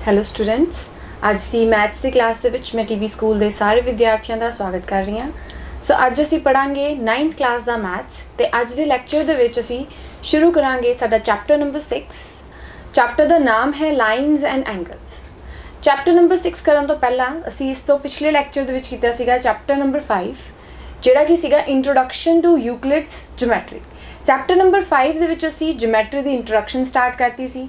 Hello students, ਅੱਜ ਦੀ maths ਦੀ class ਦੇ ਵਿੱਚ ਮੈਂ ਟੀਵੀ ਸਕੂਲ ਦੇ ਸਾਰੇ ਵਿਦਿਆਰਥੀਆਂ ਦਾ ਸਵਾਗਤ ਕਰ ਰਹੀ ਹਾਂ। ਸੋ ਅੱਜ ਅਸੀਂ ਪੜ੍ਹਾਂਗੇ 9th ਕਲਾਸ ਦਾ ਮੈਥਸ ਤੇ ਅੱਜ ਦੇ ਲੈਕਚਰ ਦੇ ਵਿੱਚ ਅਸੀਂ ਸ਼ੁਰੂ ਕਰਾਂਗੇ ਸਾਡਾ ਚੈਪਟਰ ਨੰਬਰ 6। ਚੈਪਟਰ ਦਾ ਨਾਮ ਹੈ lines and angles. Chapter number 6 ਕਰਨ ਤੋਂ ਪਹਿਲਾਂ ਅਸੀਂ ਇਸ ਤੋਂ ਪਿਛਲੇ ਲੈਕਚਰ ਦੇ ਵਿੱਚ ਕੀਤਾ ਸੀਗਾ ਚੈਪਟਰ ਨੰਬਰ 5, ਜਿਹੜਾ ਕਿ ਸੀਗਾ introduction to Euclid's geometry. Chapter number 5 ਦੇ ਵਿੱਚ ਅਸੀਂ ਜਿਓਮੈਟਰੀ ਦੀ ਇੰਟਰੋਡਕਸ਼ਨ ਸਟਾਰਟ ਕਰਤੀ ਸੀ।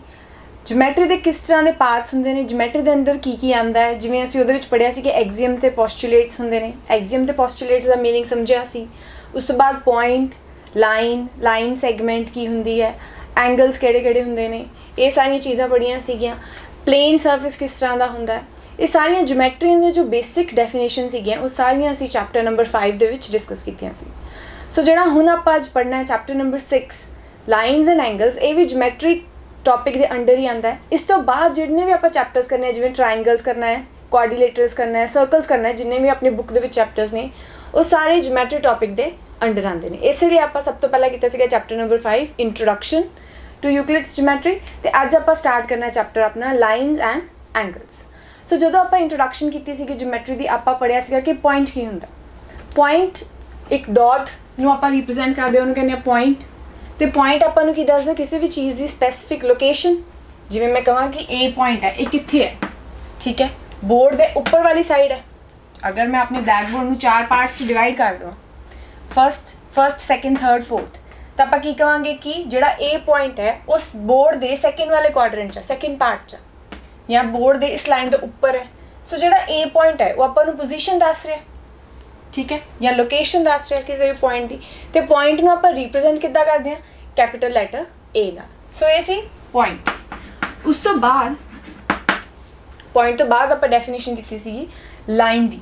ਜਿਓਮੈਟਰੀ ਦੇ ਕਿਸ ਤਰ੍ਹਾਂ ਦੇ ਪਾਰਟਸ ਹੁੰਦੇ ਨੇ, ਜਿਓਮੈਟਰੀ ਦੇ ਅੰਦਰ ਕੀ ਆਉਂਦਾ ਹੈ, ਜਿਵੇਂ ਅਸੀਂ ਉਹਦੇ ਵਿੱਚ ਪੜ੍ਹਿਆ ਸੀ ਕਿ ਐਗਜ਼ੀਅਮ ਤੇ ਪੋਸਟੂਲੇਟਸ ਹੁੰਦੇ ਨੇ। ਐਗਜ਼ੀਅਮ ਤੇ ਪੋਸਟੂਲੇਟਸ ਦਾ ਮੀਨਿੰਗ ਸਮਝਿਆ ਸੀ। ਉਸ ਤੋਂ ਬਾਅਦ ਪੁਆਇੰਟ, ਲਾਈਨ ਸੈਗਮੈਂਟ ਕੀ ਹੁੰਦੀ ਹੈ, ਐਂਗਲਸ ਕਿਹੜੇ ਹੁੰਦੇ ਨੇ, ਇਹ ਸਾਰੀਆਂ ਚੀਜ਼ਾਂ ਪੜ੍ਹੀਆਂ ਸੀਗੀਆਂ। ਪਲੇਨ ਸਰਫੇਸ ਕਿਸ ਤਰ੍ਹਾਂ ਦਾ ਹੁੰਦਾ ਹੈ, ਇਹ ਸਾਰੀਆਂ ਜਿਓਮੈਟਰੀ ਦੀਆਂ ਜੋ ਬੇਸਿਕ ਡੈਫੀਨੇਸ਼ਨ ਸੀਗੀਆਂ ਉਹ ਸਾਰੀਆਂ ਅਸੀਂ ਚੈਪਟਰ ਨੰਬਰ 5 ਦੇ ਵਿੱਚ ਡਿਸਕਸ ਕੀਤੀਆਂ ਸੀ। ਸੋ ਜਿਹੜਾ ਹੁਣ ਆਪਾਂ ਅੱਜ ਪੜ੍ਹਨਾ ਹੈ chapter number 6 lines and angles, ਇਹ ਵੀ ਜਿਓਮੈਟਰੀ ਟੌਪਿਕ ਦੇ ਅੰਡਰ ਹੀ ਆਉਂਦਾ ਹੈ। ਇਸ ਤੋਂ ਬਾਅਦ ਜਿੰਨੇ ਵੀ ਆਪਾਂ ਚੈਪਟਰਸ ਕਰਨੇ, ਜਿਵੇਂ ਟਰਾਇੰਗਲਸ ਕਰਨਾ ਹੈ, ਕੁਆਡਰੀਲੇਟਰਸ ਕਰਨਾ ਹੈ, ਸਰਕਲਸ ਕਰਨਾ ਹੈ, ਜਿੰਨੇ ਵੀ ਆਪਣੀ ਬੁੱਕ ਦੇ ਵਿੱਚ ਚੈਪਟਰਸ ਨੇ ਉਹ ਸਾਰੇ ਜਿਓਮੈਟਰੀ ਟੌਪਿਕ ਦੇ ਅੰਡਰ ਆਉਂਦੇ ਨੇ। ਇਸੇ ਲਈ ਆਪਾਂ ਸਭ ਤੋਂ ਪਹਿਲਾਂ ਕੀਤਾ ਸੀਗਾ chapter number 5 introduction to Euclid's geometry, ਤੇ ਅੱਜ ਆਪਾਂ ਸਟਾਰਟ ਕਰਨਾ ਚੈਪਟਰ ਆਪਣਾ ਲਾਈਨਸ ਐਂਡ ਐਂਗਲਸ। ਸੋ ਜਦੋਂ ਆਪਾਂ ਇੰਟਰੋਡਕਸ਼ਨ ਕੀਤੀ ਸੀਗੀ ਜਿਓਮੈਟਰੀ ਦੀ, ਆਪਾਂ ਪੜ੍ਹਿਆ ਸੀਗਾ ਕਿ ਪੁਆਇੰਟ ਕੀ ਹੁੰਦਾ। ਪੁਆਇੰਟ ਇੱਕ ਡਾਟ ਨੂੰ ਆਪਾਂ ਰਿਪਰੈਜ਼ੈਂਟ ਕਰਦੇ, ਉਹਨੂੰ ਕਹਿੰਦੇ ਆ ਪੁਆਇੰਟ। ਤੇ ਪੁਆਇੰਟ ਆਪਾਂ ਨੂੰ ਕੀ ਦੱਸਦਾ, ਕਿਸੇ ਵੀ ਚੀਜ਼ ਦੀ ਸਪੈਸੀਫਿਕ ਲੋਕੇਸ਼ਨ। ਜਿਵੇਂ ਮੈਂ ਕਹਾਂ ਕਿ ਇਹ ਪੁਆਇੰਟ ਹੈ, ਇਹ ਕਿੱਥੇ ਹੈ, ਠੀਕ ਹੈ, ਬੋਰਡ ਦੇ ਉੱਪਰ ਵਾਲੀ ਸਾਈਡ ਹੈ। ਅਗਰ ਮੈਂ ਆਪਣੇ ਬਲੈਕ ਬੋਰਡ ਨੂੰ 4 ਪਾਰਟਸ 'ਚ ਡਿਵਾਈਡ ਕਰ ਦਵਾਂ, ਫਸਟ ਸੈਕਿੰਡ ਥਰਡ ਫੋਰਥ, ਤਾਂ ਆਪਾਂ ਕੀ ਕਹਾਂਗੇ ਕਿ ਜਿਹੜਾ ਇਹ ਪੁਆਇੰਟ ਹੈ ਉਸ ਬੋਰਡ ਦੇ ਸੈਕਿੰਡ ਵਾਲੇ ਕੁਆਡਰੈਂਟ 'ਚ, ਸੈਕਿੰਡ ਪਾਰਟ 'ਚ, ਜਾਂ ਬੋਰਡ ਦੇ ਇਸ ਲਾਈਨ ਦੇ ਉੱਪਰ ਹੈ। ਸੋ ਜਿਹੜਾ ਇਹ ਪੁਆਇੰਟ ਹੈ ਉਹ ਆਪਾਂ ਨੂੰ ਪੋਜੀਸ਼ਨ ਦੱਸ ਰਿਹਾ, ਠੀਕ ਹੈ, ਜਾਂ ਲੋਕੇਸ਼ਨ ਦੱਸ ਰਿਹਾ ਕਿਸੇ ਵੀ ਪੁਆਇੰਟ ਦੀ। ਤੇ ਪੁਆਇੰਟ ਨੂੰ ਆਪਾਂ ਰਿਪਰੈਜ਼ੈਂਟ ਕਿੱਦਾਂ ਕਰਦੇ ਹਾਂ, ਕੈਪੀਟਲ ਲੈਟਰ A ਨਾਲ। ਸੋ ਇਹ ਸੀ ਪੁਆਇੰਟ। ਉਸ ਤੋਂ ਬਾਅਦ ਪੁਆਇੰਟ ਤੋਂ ਬਾਅਦ ਆਪਾਂ ਡੈਫੀਨੇਸ਼ਨ ਕੀਤੀ ਸੀਗੀ ਲਾਈਨ ਦੀ,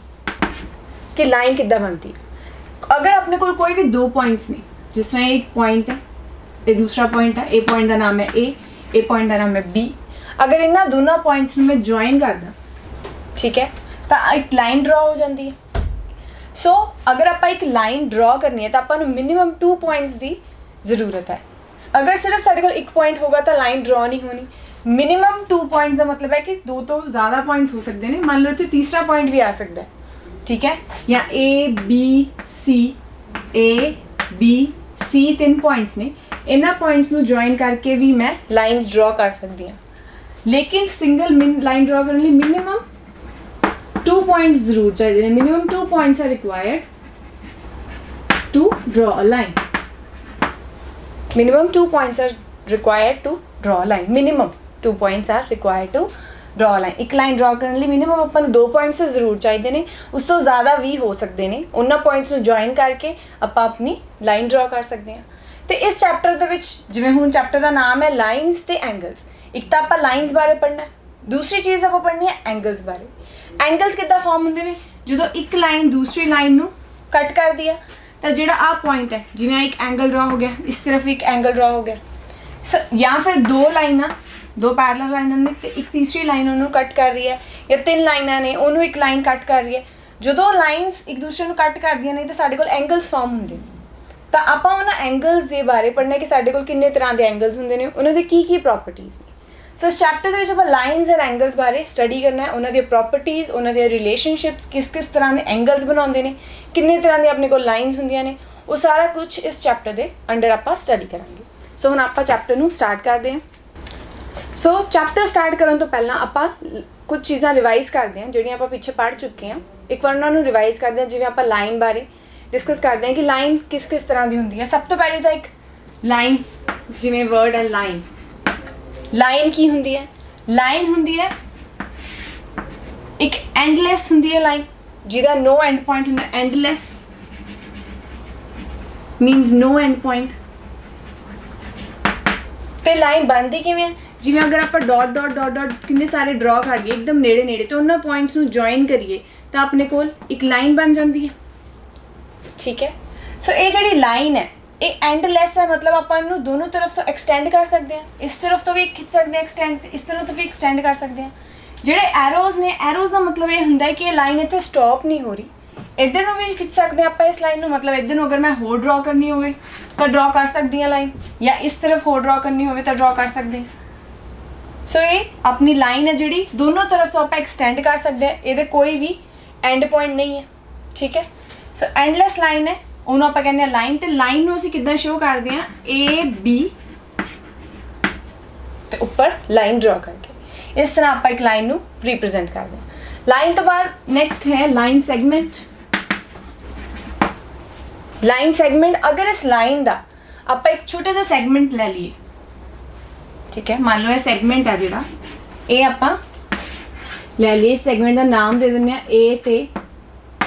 ਕਿ ਲਾਈਨ ਕਿੱਦਾਂ ਬਣਦੀ ਹੈ। ਅਗਰ ਆਪਣੇ ਕੋਲ ਕੋਈ ਵੀ ਦੋ ਪੁਆਇੰਟਸ ਨੇ, ਜਿਸ ਤਰ੍ਹਾਂ ਇਹ ਇੱਕ ਪੁਆਇੰਟ ਹੈ, ਇਹ ਦੂਸਰਾ ਪੁਆਇੰਟ ਹੈ, ਇਹ ਪੁਆਇੰਟ ਦਾ ਨਾਮ ਹੈ A, ਇਹ ਪੁਆਇੰਟ ਦਾ ਨਾਮ ਹੈ B। ਅਗਰ ਇਹਨਾਂ ਦੋਨਾਂ ਪੁਆਇੰਟਸ ਨੂੰ ਮੈਂ ਜੁਆਇਨ ਕਰਦਾ, ਠੀਕ ਹੈ, ਤਾਂ ਇੱਕ ਲਾਈਨ ਡਰਾ ਹੋ ਜਾਂਦੀ ਹੈ। ਸੋ ਅਗਰ ਆਪਾਂ ਇੱਕ ਲਾਈਨ ਡਰਾ ਕਰਨੀ ਹੈ ਤਾਂ ਆਪਾਂ ਨੂੰ ਮਿਨੀਮਮ 2 ਪੁਆਇੰਟਸ ਦੀ ਜ਼ਰੂਰਤ ਹੈ। ਅਗਰ ਸਿਰਫ ਸਾਡੇ ਕੋਲ ਇੱਕ ਪੁਆਇੰਟ ਹੋਗਾ ਤਾਂ ਲਾਈਨ ਡਰਾ ਨਹੀਂ ਹੋਣੀ। ਮਿਨੀਮਮ 2 ਪੁਆਇੰਟਸ ਦਾ ਮਤਲਬ ਹੈ ਕਿ 2 ਤੋਂ ਜ਼ਿਆਦਾ ਪੁਆਇੰਟਸ ਹੋ ਸਕਦੇ ਨੇ। ਮੰਨ ਲਓ ਇੱਥੇ ਤੀਸਰਾ ਪੁਆਇੰਟ ਵੀ ਆ ਸਕਦਾ ਹੈ, ਠੀਕ ਹੈ, ਜਾਂ A B C 3 ਪੁਆਇੰਟਸ ਨੇ। ਇਹਨਾਂ ਪੁਆਇੰਟਸ ਨੂੰ ਜੁਆਇਨ ਕਰਕੇ ਵੀ ਮੈਂ ਲਾਈਨਸ ਡਰਾ ਕਰ ਸਕਦੀ ਹਾਂ। ਲੇਕਿਨ ਸਿੰਗਲ ਲਾਈਨ ਡਰਾ ਕਰਨ ਲਈ ਮਿਨੀਮਮ 2 ਪੁਆਇੰਟਸ ਜ਼ਰੂਰ ਚਾਹੀਦੇ ਨੇ। ਮਿਨੀਮਮ 2 ਪੁਆਇੰਟਸ ਆਰ ਰਿਕਵਾਇਰਡ ਟੂ ਡਰਾ ਅ line. Minimum 2 points are required to draw a line. Minimum 2 points are required to draw a line. ਇੱਕ ਲਾਈਨ ਡਰਾ ਕਰਨ ਲਈ ਮਿਨੀਮਮ ਆਪਾਂ ਨੂੰ 2 ਪੁਆਇੰਟਸ ਜ਼ਰੂਰ ਚਾਹੀਦੇ ਨੇ। ਉਸ ਤੋਂ ਜ਼ਿਆਦਾ ਵੀ ਹੋ ਸਕਦੇ ਨੇ। ਉਹਨਾਂ ਪੁਆਇੰਟਸ ਨੂੰ ਜੁਆਇਨ ਕਰਕੇ ਆਪਾਂ ਆਪਣੀ ਲਾਈਨ ਡਰਾ ਕਰ ਸਕਦੇ ਹਾਂ। ਤੇ ਇਸ ਚੈਪਟਰ ਦੇ ਵਿੱਚ, ਜਿਵੇਂ ਹੁਣ ਚੈਪਟਰ ਦਾ ਨਾਮ ਹੈ ਲਾਈਨਸ ਤੇ ਐਂਗਲਸ, ਇੱਕ ਤਾਂ ਆਪਾਂ ਲਾਈਨਸ ਬਾਰੇ ਪੜ੍ਹਨਾ, ਦੂਸਰੀ ਚੀਜ਼ ਆਪਾਂ ਪੜ੍ਹਨੀ ਹੈ ਐਂਗਲਸ ਬਾਰੇ। ਐਂਗਲਸ ਕਿੱਦਾਂ ਫਾਰਮ ਹੁੰਦੇ ਨੇ, ਜਦੋਂ ਇੱਕ ਲਾਈਨ ਦੂਸਰੀ ਲਾਈਨ ਨੂੰ ਕੱਟ ਕਰਦੀ ਆ। ਤਾਂ ਜਿਹੜਾ ਆਹ ਪੁਆਇੰਟ ਹੈ, ਜਿਵੇਂ ਇੱਕ ਐਂਗਲ ਡਰਾ ਹੋ ਗਿਆ, ਇਸ ਤਰਫ ਇੱਕ ਐਂਗਲ ਡਰਾ ਹੋ ਗਿਆ, ਜਾਂ ਫਿਰ 2 ਲਾਈਨਾਂ, 2 ਪੈਰਲਲ ਲਾਈਨਾਂ ਨੇ ਤੇ ਇੱਕ ਤੀਸਰੀ ਲਾਈਨ ਉਹਨੂੰ ਕੱਟ ਕਰ ਰਹੀ ਹੈ, ਜਾਂ 3 ਲਾਈਨਾਂ ਨੇ ਉਹਨੂੰ ਇੱਕ ਲਾਈਨ ਕੱਟ ਕਰ ਰਹੀ ਹੈ। ਜਦੋਂ ਲਾਈਨਸ ਇੱਕ ਦੂਸਰੇ ਨੂੰ ਕੱਟ ਕਰਦੀਆਂ ਨੇ ਤਾਂ ਸਾਡੇ ਕੋਲ ਐਂਗਲਸ ਫਾਰਮ ਹੁੰਦੇ ਨੇ। ਤਾਂ ਆਪਾਂ ਉਹਨਾਂ ਐਂਗਲਸ ਦੇ ਬਾਰੇ ਪੜ੍ਹਨਾ ਕਿ ਸਾਡੇ ਕੋਲ ਕਿੰਨੇ ਤਰ੍ਹਾਂ ਦੇ ਐਂਗਲਸ ਹੁੰਦੇ ਨੇ, ਉਹਨਾਂ ਦੇ ਕੀ ਪ੍ਰੋਪਰਟੀਜ਼ ਨੇ। ਸੋ ਇਸ ਚੈਪਟਰ ਦੇ ਵਿੱਚ ਆਪਾਂ ਲਾਈਨਸ ਐਂਡ ਐਂਗਲਸ ਬਾਰੇ ਸਟੱਡੀ ਕਰਨਾ ਹੈ, ਉਹਨਾਂ ਦੀਆਂ ਪ੍ਰੋਪਰਟੀਜ਼, ਉਹਨਾਂ ਦੀਆਂ ਰਿਲੇਸ਼ਨਸ਼ਿਪਸ, ਕਿਸ ਤਰ੍ਹਾਂ ਦੇ ਐਂਗਲਸ ਬਣਾਉਂਦੇ ਨੇ, ਕਿੰਨੇ ਤਰ੍ਹਾਂ ਦੀ ਆਪਣੇ ਕੋਲ ਲਾਈਨਸ ਹੁੰਦੀਆਂ ਨੇ, ਉਹ ਸਾਰਾ ਕੁਝ ਇਸ ਚੈਪਟਰ ਦੇ ਅੰਡਰ ਆਪਾਂ ਸਟੱਡੀ ਕਰਾਂਗੇ। ਸੋ ਹੁਣ ਆਪਾਂ ਚੈਪਟਰ ਨੂੰ ਸਟਾਰਟ ਕਰਦੇ ਹਾਂ। ਸੋ ਚੈਪਟਰ ਸਟਾਰਟ ਕਰਨ ਤੋਂ ਪਹਿਲਾਂ ਆਪਾਂ ਕੁਝ ਚੀਜ਼ਾਂ ਰਿਵਾਈਜ਼ ਕਰਦੇ ਹਾਂ ਜਿਹੜੀਆਂ ਆਪਾਂ ਪਿੱਛੇ ਪੜ੍ਹ ਚੁੱਕੇ ਹਾਂ। ਇੱਕ ਵਾਰ ਉਹਨਾਂ ਨੂੰ ਰਿਵਾਈਜ਼ ਕਰਦੇ ਹਾਂ। ਜਿਵੇਂ ਆਪਾਂ ਲਾਈਨ ਬਾਰੇ ਡਿਸਕਸ ਕਰਦੇ ਹਾਂ ਕਿ ਲਾਈਨ ਕਿਸ ਤਰ੍ਹਾਂ ਦੀ ਹੁੰਦੀ ਹੈ। ਸਭ ਤੋਂ ਪਹਿਲੇ ਤਾਂ ਇੱਕ ਲਾਈਨ, ਜਿਵੇਂ ਵਰਡ ਹੈ ਲਾਈਨ। ਲਾਈਨ ਕੀ ਹੁੰਦੀ ਹੈ? ਲਾਈਨ ਹੁੰਦੀ ਹੈ ਇੱਕ ਐਂਡਲੈਸ ਹੁੰਦੀ ਹੈ ਲਾਈਨ, ਜਿਹਦਾ ਨੋ ਐਂਡ ਪੁਆਇੰਟ ਹੁੰਦਾ। Endless means no and point. ਤੇ ਲਾਈਨ ਬਣਦੀ ਕਿਵੇਂ ਹੈ? ਜਿਵੇਂ ਅਗਰ ਆਪਾਂ ਡਾਟ ਕਿੰਨੇ ਸਾਰੇ ਡਰਾ ਕਰੀਏ ਇੱਕਦਮ ਨੇੜੇ ਤੇ ਉਹਨਾਂ ਪੁਆਇੰਟਸ ਨੂੰ ਜੁਆਇਨ ਕਰੀਏ ਤਾਂ ਆਪਣੇ ਕੋਲ ਇੱਕ ਲਾਈਨ ਬਣ ਜਾਂਦੀ ਹੈ, ਠੀਕ ਹੈ। ਸੋ ਇਹ ਜਿਹੜੀ ਲਾਈਨ ਹੈ ਇਹ ਐਂਡਲੈਸ ਹੈ, ਮਤਲਬ ਆਪਾਂ ਇਹਨੂੰ ਦੋਨੋਂ ਤਰਫ ਤੋਂ ਐਕਸਟੈਂਡ ਕਰ ਸਕਦੇ ਹਾਂ। ਇਸ ਤਰਫ ਤੋਂ ਵੀ ਖਿੱਚ ਸਕਦੇ ਹਾਂ ਐਕਸਟੈਂਡ, ਇਸ ਤਰ੍ਹਾਂ ਤੋਂ ਵੀ ਐਕਸਟੈਂਡ ਕਰ ਸਕਦੇ ਹਾਂ। ਜਿਹੜੇ ਐਰੋਜ਼ ਨੇ, ਐਰੋਜ਼ ਦਾ ਮਤਲਬ ਇਹ ਹੁੰਦਾ ਹੈ ਕਿ ਇਹ ਲਾਈਨ ਇੱਥੇ ਸਟਾਪ ਨਹੀਂ ਹੋ ਰਹੀ। ਇੱਧਰ ਨੂੰ ਵੀ ਖਿੱਚ ਸਕਦੇ ਹਾਂ ਆਪਾਂ ਇਸ ਲਾਈਨ ਨੂੰ, ਮਤਲਬ ਇੱਧਰ ਨੂੰ ਅਗਰ ਮੈਂ ਹੋਰ ਡਰਾ ਕਰਨੀ ਹੋਵੇ ਤਾਂ ਡਰਾ ਕਰ ਸਕਦੀ ਹਾਂ ਲਾਈਨ, ਜਾਂ ਇਸ ਤਰਫ ਹੋਰ ਡਰਾ ਕਰਨੀ ਹੋਵੇ ਤਾਂ ਡਰਾ ਕਰ ਸਕਦੇ ਹਾਂ। सो ये अपनी लाइन है जी दोनों तरफ तो आप एक्सटेंड कर सकते हैं, ये कोई भी एंड पॉइंट नहीं है, ठीक है। सो एंडलैस लाइन है, उन्होंने आप कहते हैं लाइन, तो लाइन में असीं किद्दां शो करते हैं ए बी तो ऊपर लाइन ड्रॉ करके इस तरह आप एक लाइन नू रिप्रेजेंट करते हैं। लाइन तो बाद नेक्स्ट है लाइन सैगमेंट। लाइन सैगमेंट, अगर इस लाइन का आप एक छोटा सा सैगमेंट ले लीए, ठीक है, मान लो ये सैगमेंट है जिहड़ा ये आप ले लिए, सैगमेंट का नाम दे दें ए ते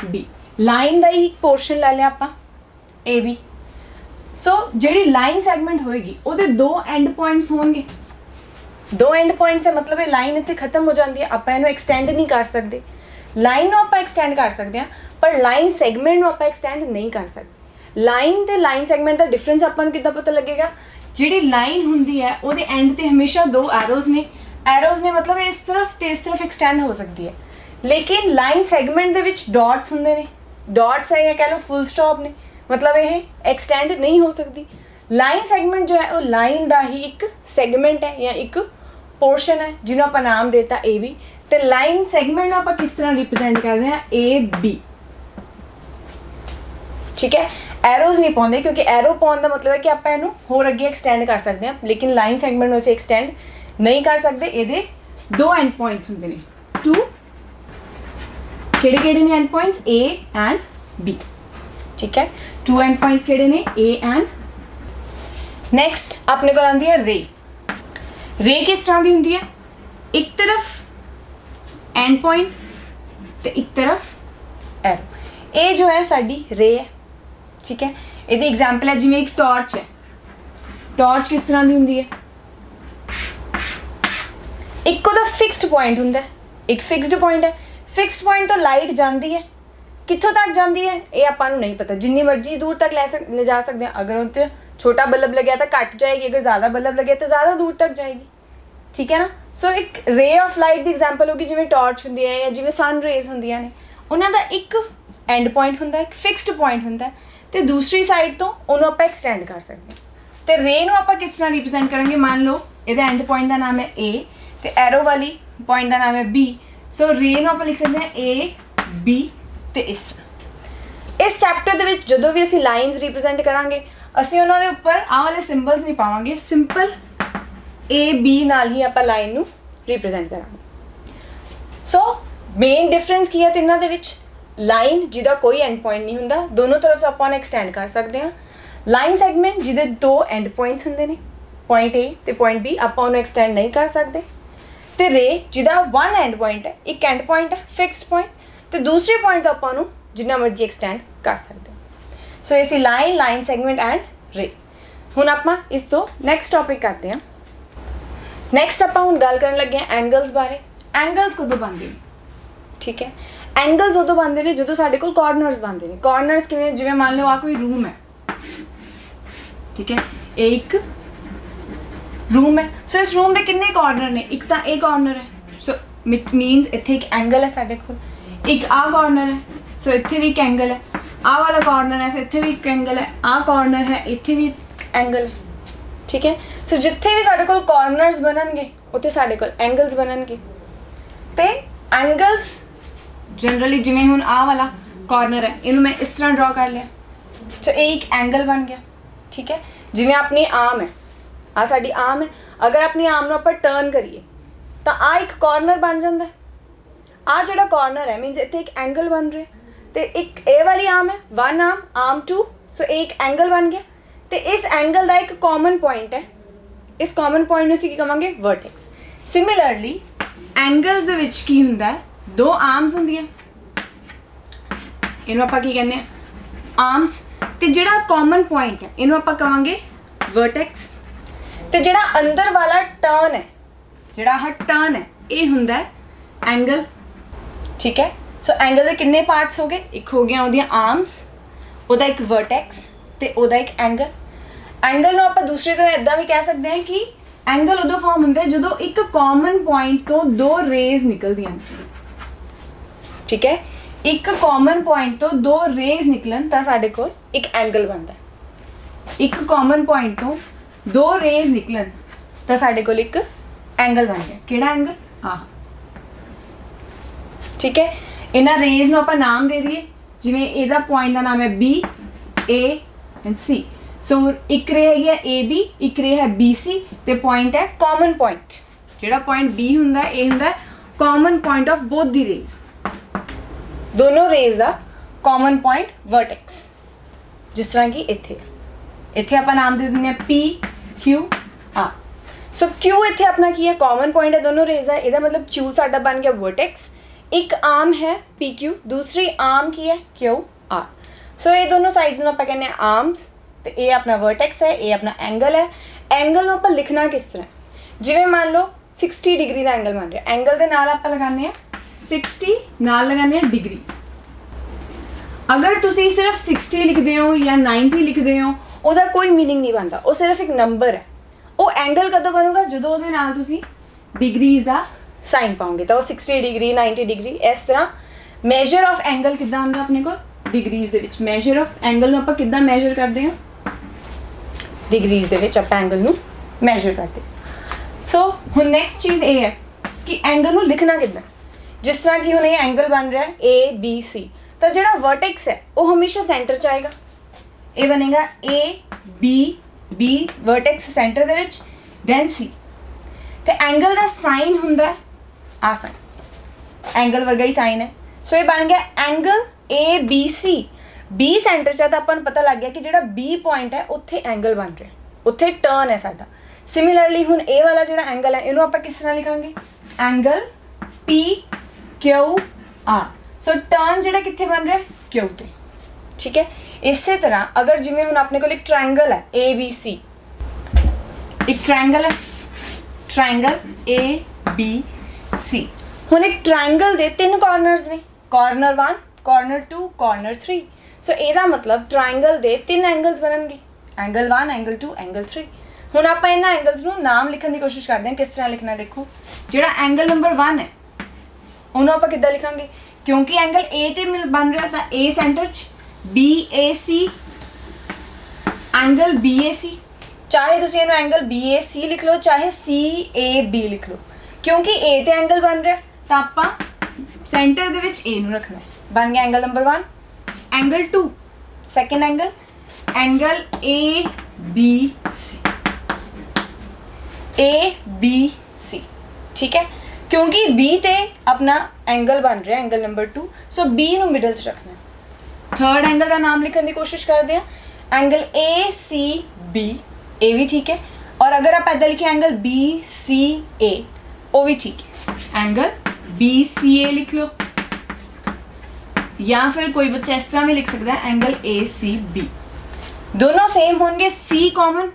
बी, लाइन का ही पोर्शन ले लिया आप ए बी। सो जी लाइन सैगमेंट होएगी उहदे दो एंड पॉइंट्स होंगे, दो एंड पॉइंट्स है मतलब ये लाइन इतने खत्म हो जाती है, आप इन्हें एक्सटेंड नहीं कर सकते। लाइन को आप एक्सटेंड कर सकते हैं पर लाइन सैगमेंट को आप एक्सटेंड नहीं कर सकते। लाइन ते लाइन सैगमेंट का डिफरेंस आपको कितना पता लगेगा, जी लाइन होंगी है वो एंड ते हमेशा दो एरोज ने मतलब इस तरफ तो इस तरफ एक्सटेंड हो सकती है, लेकिन लाइन सैगमेंट दे विच डॉट्स होंगे ने, डॉट्स है या कह लो फुल स्टॉप ने, मतलब ये एक्सटेंड नहीं हो सकती। लाइन सैगमेंट जो है वो लाइन का ही एक सैगमेंट है या एक पोर्शन है जिन्होंं आप नाम देता ए बी, तो लाइन सैगमेंट आप किस तरह रिप्रेजेंट करते हैं ए बी, ठीक है। एरोज नहीं पाते क्योंकि एरो पाने का मतलब है कि आप इनू होर अगे एक्सटेंड कर सकते हैं, लेकिन लाइन सैगमेंट में एक्सटेंड नहीं कर सकते। ये दो एंड पॉइंट्स होंगे ने, टू केड़े ने end points A and B, ठीक है। टू एंड पॉइंट्स केड़े ने ए एंड। नैक्सट अपने को आती है रे। रे किस तरह की होंगी है, एक तरफ एंड पॉइंट तो एक तरफ एरो, ये जो है साडी रे है, ठीक है। ये एग्जाम्पल है जिवें एक टॉर्च है, टॉर्च किस तरह की होंगी है, एक तो फिक्सड पॉइंट होंगे, एक फिक्सड पॉइंट है, फिक्सड पॉइंट तो लाइट जाती है, कित्थों तक जाती है ये आपानू नहीं पता, जिन्नी मर्जी दूर तक ले जा सकते हैं। अगर उत्ते छोटा बल्ब लगे तो घट जाएगी, अगर ज़्यादा बल्ब लगे तो ज़्यादा दूर तक जाएगी, ठीक है ना। सो एक रे ऑफ लाइट की एग्जाम्पल होगी जिवें टॉर्च होंदी है या जिवें सन रेज होंदियां ने, उन्हां दा एक एंड पॉइंट होंदा है, एक फिक्सड पॉइंट होंदा है, तो दूसरी साइड तो उन्होंने आप एक्सटेंड कर सकते हैं। तो रे नूं आप किस तरह रिप्रेजेंट करेंगे, मान लो ये एंड पॉइंट का नाम है ए तो एरो वाली पॉइंट का नाम है बी, सो रे नूं आप लिख सकते हैं ए बी। तो इस तरह इस चैप्टर दे विच जदों भी असीं लाइनस रिप्रेजेंट करांगे असीं उन्हां दे उपर आह वाले सिंबल्स नहीं पावांगे, सिंपल ए बी नाल ही आप लाइन नूं रिप्रेजेंट करांगे। सो मेन डिफरेंस की है तिन्हां दे विच, लाइन जिहदा कोई एंड पॉइंट नहीं हुंदा, दोनों तरफ से आप एक्सटेंड कर सकते हैं। लाइन सैगमेंट जिहदे दो एंड पॉइंट्स होंदे ने, पॉइंट ए ते पॉइंट बी, आप एक्सटेंड नहीं कर सकते। तो रे जिहदा वन एंड पॉइंट है, एक एंड पॉइंट है फिक्सड पॉइंट, तो दूसरे पॉइंट तो आप जिन्ना मर्जी एक्सटेंड कर सकते हैं। सो इसी लाइन, लाइन सैगमेंट एंड रे। हुण आपां इस तो नैक्सट टॉपिक करते हैं। नैक्सट आपां हुण गल करन लगे हैं एंगल्स बारे। एंगल्स कदों बनदे ने, ठीक है। एंगल्स उदों बनते हैं जो साढ़े कोल कॉर्नर्स बनते हैं। कॉर्नर्स किवें, जिवें मान लो आ कोई रूम है, ठीक है, एक रूम है। सो इस रूम में कितने कॉर्नर ने, एक तो ए कॉर्नर है, सो इट मीनस इत्थे एक एंगल है साढ़े कोल, एक आ कॉर्नर है, सो इत्थे भी एक एंगल है, आ वाला कॉर्नर है, सो इत्थे भी एक एंगल है, आ कॉर्नर है, इत्थे भी एंगल है, ठीक है। सो जिथे भी साढ़े कोल कॉर्नर्स बननगे उत्थे साढ़े कोल एंगल्स बननगे। तो एंगल्स जनरली जिमें हुण आ वाला कॉर्नर है, इनू मैं इस तरह ड्रॉ कर लिया, तो एक एंगल बन गया, ठीक है। जिमें अपनी आर्म है, आ साडी आर्म है, अगर अपनी आर्म नूं आपां टर्न करिए तो आ एक कॉर्नर बन जाता है। आ जिहड़ा कॉर्नर है मीनस इत्थे एक एंगल बन रहा है, तो एक ए वाली आर्म है, वन आर्म, आर्म टू, सो एक एंगल बन गया। तो इस एंगल का एक कॉमन पॉइंट है, इस कॉमन पॉइंट नूं असीं की कहांगे वर्टेक्स। सिमिलरली एंगल्स दे विच की हुंदा है, दो आर्म्स होंदियां, इन्हूं आपां की कहने आर्म्स, तो जिहड़ा कॉमन पॉइंट है इन्हूं आपां कहांगे वर्टेक्स। तो जिहड़ा अंदर वाला टर्न है, जिहड़ा हा टर्न है, ये हुंदा है एंगल, ठीक है। सो एंगल के कितने पार्ट्स हो गए, एक हो गया उहदियां आर्म्स, उहदा एक वर्टेक्स ते उहदा एक एंगल। एंगल नूं आपां दूसरी तरह इदां भी कह सकते हैं कि एंगल उदों फॉर्म हुंदा है जदों एक कॉमन पॉइंट तो दो रेज निकलदियां, ठीक है। एक कॉमन पॉइंट तो दो रेज निकलन तो साडे कोल एक एंगल बनता है। एक कॉमन पॉइंट तो दो रेज निकलन तो साडे कोल एक एंगल बन गया किहड़ा एंगल आ ठीक है। इन्हां रेज नूं आपां नाम दे दईए जिवें इहदा पॉइंट दा नाम है बी ए एंड सी। सो एक रे हैगी है ए बी एक रे है बी सी ते पॉइंट है कॉमन पॉइंट जिहड़ा पॉइंट बी हुंदा है ए हुंदा है common point of both the rays दोनों रेज दा कॉमन पॉइंट वर्टेक्स जिस तरह कि इत्थे इत्थे आपां नाम दे दिंदे P Q R. So Q इत्थे अपना की है कॉमन पॉइंट है दोनों रेज दा इहदा मतलब क्यू साडा बन गया वर्टेक्स एक आर्म है पी क्यू दूसरी आर्म की है क्यू आर। सो ये दोनों साइड्स नूं आपां कहने आर्म्स तो ये अपना वर्टेक्स है ये अपना एंगल है। एंगल नूं आपां लिखना किस तरह जिवें मान लो 60 डिग्री का एंगल बन रहा एंगल के नाल आपां लगाने 60 नाल लगाने डिग्रीज। अगर तुसी सिर्फ 60 लिखते हो या 90 लिखते हो उसका कोई मीनिंग नहीं बनता वो सिर्फ एक नंबर है। वो एंगल कदों बनूगा जो वो तुसी डिग्रीज का साइन पाओगे तो 60 डिग्री 90 डिग्री इस तरह मेजर ऑफ एंगल किद्दां आंदा अपने को degrees they which. Measure of angle नूं आपां किद्दां मेजर करते हैं डिग्रीज दे विच आपां एंगल नूं मेजर करते हैं। सो हुण नैक्सट चीज़ ये है कि एंगल नूं लिखना किद्दां जिस तरह कि हुण ये एंगल बन रहा है ए बी सी तो जिहड़ा वर्टेक्स है वो हमेशा सेंटर च आएगा ये बनेगा ए बी वर्टेक्स सेंटर दे विच दैन सी तो एंगल का साइन हुंदा है आ साइन एंगल वर्गा ही साइन है। सो ये बन गया angle A B C B center च तो अपन पता लग गया कि जिहड़ा बी पॉइंट है उत्थे एंगल बन रहा है उत्थे टर्न है साडा। सिमिलरली हुण ए वाला जिहड़ा एंगल है इहनूं आपां किस तरह लिखांगे angle P Q R. So turn जिहड़ा कित्थे बन रहा है क्यू ते ठीक है। इसे तरह अगर जिवें हुण अपने कोल एक ट्रायंगल है ए बी सी एक ट्रायंगल है ट्रायंगल ए बी सी हुण एक ट्रायंगल दे 3 कॉर्नर्स ने कॉर्नर 1 कॉर्नर 2 कॉर्नर 3। सो ਇਹਦਾ मतलब ट्रायंगल दे 3 एंगल्स बनणगे एंगल 1 एंगल 2 एंगल 3। हुण आपां इन्हां एंगल्स नूं नाम लिखण दी कोशिश करदे हां किस तरह लिखना देखो जिहड़ा एंगल नंबर 1 है उहनूं आपां किद्दां लिखांगे क्योंकि एंगल ए ते बन रहा तां ए सेंटर च बी ए सी एंगल बी ए सी चाहे तुसीं इहनूं एंगल बी ए सी लिख लो चाहे सी ए बी लिख लो क्योंकि ए ते एंगल बन रहा तो आप सेंटर दे विच ए नूं रखना है बन गया angle number 1 angle 2 second angle A B C ठीक है क्योंकि बी ते अपना एंगल बन रहा है एंगल नंबर 2 सो बी नूं मिडल च रखना है। थर्ड एंगल का नाम लिखने की कोशिश करते हैं एंगल ए सी बी ए भी ठीक है और अगर आप इधर लिखे एंगल बी सी ए वो भी ठीक है एंगल बी सी ए लिख लो या फिर कोई बच्चा इस तरह भी लिख सकता है एंगल ए सी बी दोनों सेम होंगे सी कॉमन